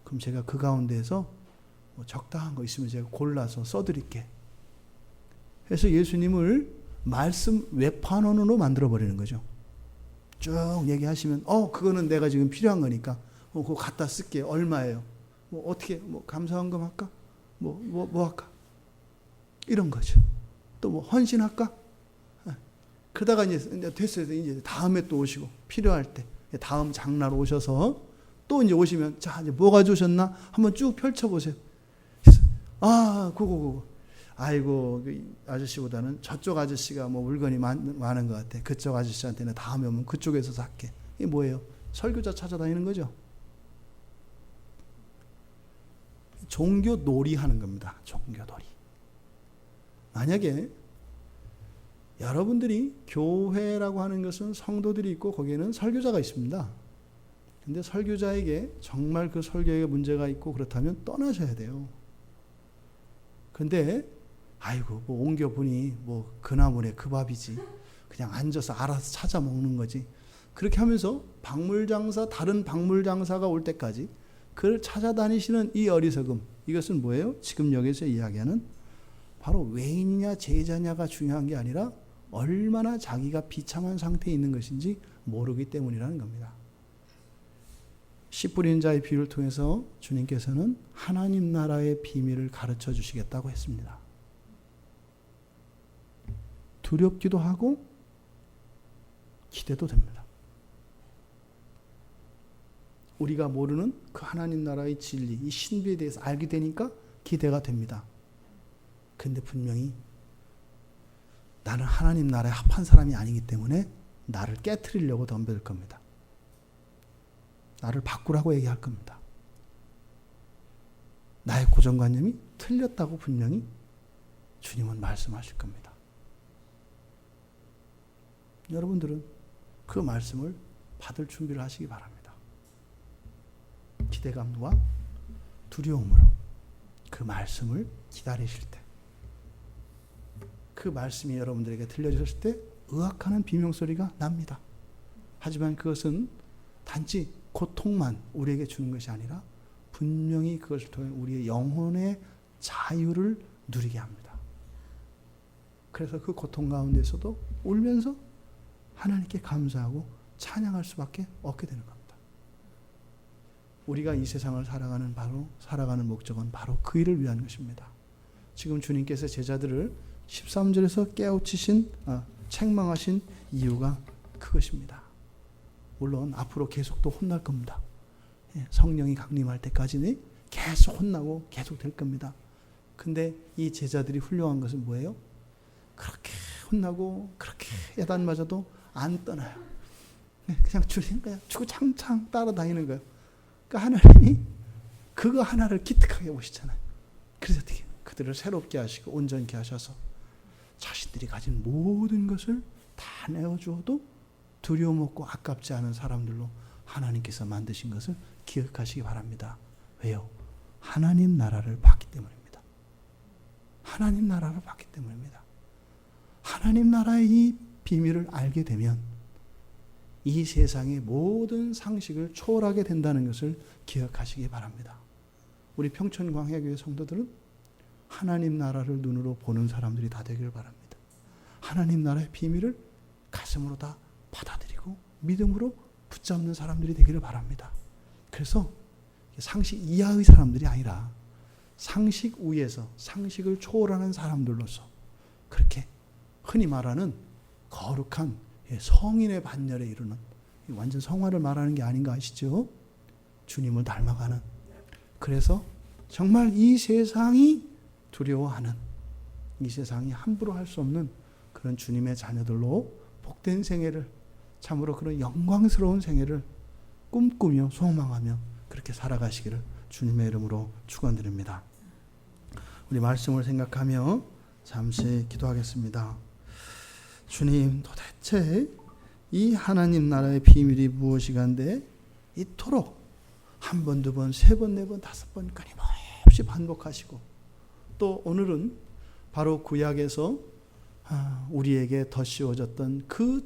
그럼 제가 그 가운데에서 적당한 거 있으면 제가 골라서 써드릴게. 그래서 예수님을 말씀 외판원으로 만들어버리는 거죠. 쭉 얘기하시면 그거는 내가 지금 필요한 거니까 그거 갖다 쓸게. 얼마예요? 어떻게 감사헌금 할까? 뭐 할까? 이런 거죠. 또 헌신할까? 그러다가 이제 됐어요. 이제 다음에 또 오시고 필요할 때 다음 장날 오셔서 또 이제 오시면 자 이제 뭐 가져오셨나 한번 쭉 펼쳐보세요. 그거 아이고 그 아저씨보다는 저쪽 아저씨가 물건이 많은 것 같아. 그쪽 아저씨한테는 다음에 오면 그쪽에서 살게. 이게 뭐예요? 설교자 찾아다니는 거죠. 종교 놀이 하는 겁니다. 종교 놀이. 만약에 여러분들이 교회라고 하는 것은 성도들이 있고 거기에는 설교자가 있습니다. 근데 설교자에게 정말 그 설교에 문제가 있고 그렇다면 떠나셔야 돼요. 근데 아이고 옮겨보니 그나물에 그 밥이지. 그냥 앉아서 알아서 찾아 먹는 거지. 그렇게 하면서 다른 박물장사가 올 때까지 그를 찾아다니시는 이 어리석음, 이것은 뭐예요? 지금 여기서 이야기하는 바로 외인이냐 제자냐가 중요한 게 아니라 얼마나 자기가 비참한 상태에 있는 것인지 모르기 때문이라는 겁니다. 씨 뿌리는 자의 비유를 통해서 주님께서는 하나님 나라의 비밀을 가르쳐 주시겠다고 했습니다. 두렵기도 하고 기대도 됩니다. 우리가 모르는 그 하나님 나라의 진리, 이 신비에 대해서 알게 되니까 기대가 됩니다. 근데 분명히 나는 하나님 나라에 합한 사람이 아니기 때문에 나를 깨트리려고 덤벼들 겁니다. 나를 바꾸라고 얘기할 겁니다. 나의 고정관념이 틀렸다고 분명히 주님은 말씀하실 겁니다. 여러분들은 그 말씀을 받을 준비를 하시기 바랍니다. 기대감과 두려움으로 그 말씀을 기다리실 때, 그 말씀이 여러분들에게 들려주실 때 의학하는 비명소리가 납니다. 하지만 그것은 단지 고통만 우리에게 주는 것이 아니라 분명히 그것을 통해 우리의 영혼의 자유를 누리게 합니다. 그래서 그 고통 가운데서도 울면서 하나님께 감사하고 찬양할 수밖에 없게 되는 겁니다. 우리가 이 세상을 살아가는 목적은 바로 그 일을 위한 것입니다. 지금 주님께서 제자들을 13절에서 책망하신 이유가 그것입니다. 물론 앞으로 계속 또 혼날 겁니다. 성령이 강림할 때까지는 계속 혼나고 계속 될 겁니다. 근데 이 제자들이 훌륭한 것은 뭐예요? 그렇게 혼나고 그렇게 야단 맞아도 안 떠나요. 그냥 주구장창 따라다니는 거예요. 그러니까 하나님이 그거 하나를 기특하게 보시잖아요. 그래서 어떻게 그들을 새롭게 하시고 온전케 하셔서 자신들이 가진 모든 것을 다 내어주어도 두려움 없고 아깝지 않은 사람들로 하나님께서 만드신 것을 기억하시기 바랍니다. 왜요? 하나님 나라를 봤기 때문입니다. 하나님 나라를 봤기 때문입니다. 하나님 나라의 이 비밀을 알게 되면 이 세상의 모든 상식을 초월하게 된다는 것을 기억하시기 바랍니다. 우리 평촌광야교회 성도들은 하나님 나라를 눈으로 보는 사람들이 다 되길 바랍니다. 하나님 나라의 비밀을 가슴으로 다 받아들이고 믿음으로 붙잡는 사람들이 되기를 바랍니다. 그래서 상식 이하의 사람들이 아니라 상식 위에서 상식을 초월하는 사람들로서 그렇게 흔히 말하는 거룩한 성인의 반열에 이르는, 완전 성화를 말하는 게 아닌가 아시죠? 주님을 닮아가는, 그래서 정말 이 세상이 두려워하는, 이 세상이 함부로 할 수 없는 그런 주님의 자녀들로 복된 생애를, 참으로 그런 영광스러운 생애를 꿈꾸며 소망하며 그렇게 살아가시기를 주님의 이름으로 축원드립니다. 우리 말씀을 생각하며 잠시 기도하겠습니다. 주님, 도대체 이 하나님 나라의 비밀이 무엇이간데 이토록 한 번, 두 번, 세 번, 네 번, 다섯 번 끊임없이 반복하시고, 또 오늘은 바로 구약에서 우리에게 덧씌워졌던 그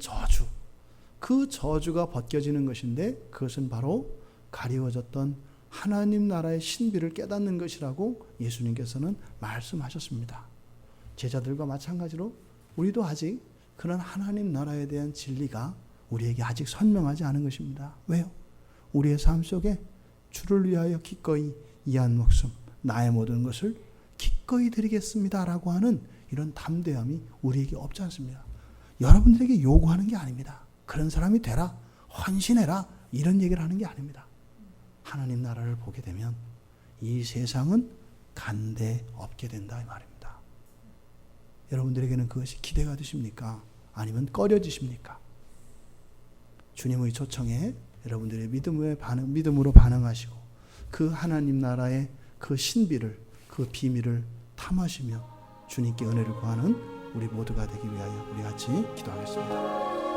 저주가 벗겨지는 것인데, 그것은 바로 가리워졌던 하나님 나라의 신비를 깨닫는 것이라고 예수님께서는 말씀하셨습니다. 제자들과 마찬가지로 우리도 아직 그런 하나님 나라에 대한 진리가 우리에게 아직 선명하지 않은 것입니다. 왜요? 우리의 삶 속에 주를 위하여 기꺼이 이 한 목숨 나의 모든 것을 기꺼이 드리겠습니다 라고 하는 이런 담대함이 우리에게 없지 않습니다. 여러분들에게 요구하는 게 아닙니다. 그런 사람이 되라, 헌신해라, 이런 얘기를 하는 게 아닙니다. 하나님 나라를 보게 되면 이 세상은 간대 없게 된다 이 말입니다. 여러분들에게는 그것이 기대가 되십니까? 아니면 꺼려지십니까? 주님의 초청에 여러분들의 믿음으로 반응하시고 그 하나님 나라의 그 신비를, 그 비밀을 탐하시며 주님께 은혜를 구하는 우리 모두가 되기 위하여 우리 같이 기도하겠습니다.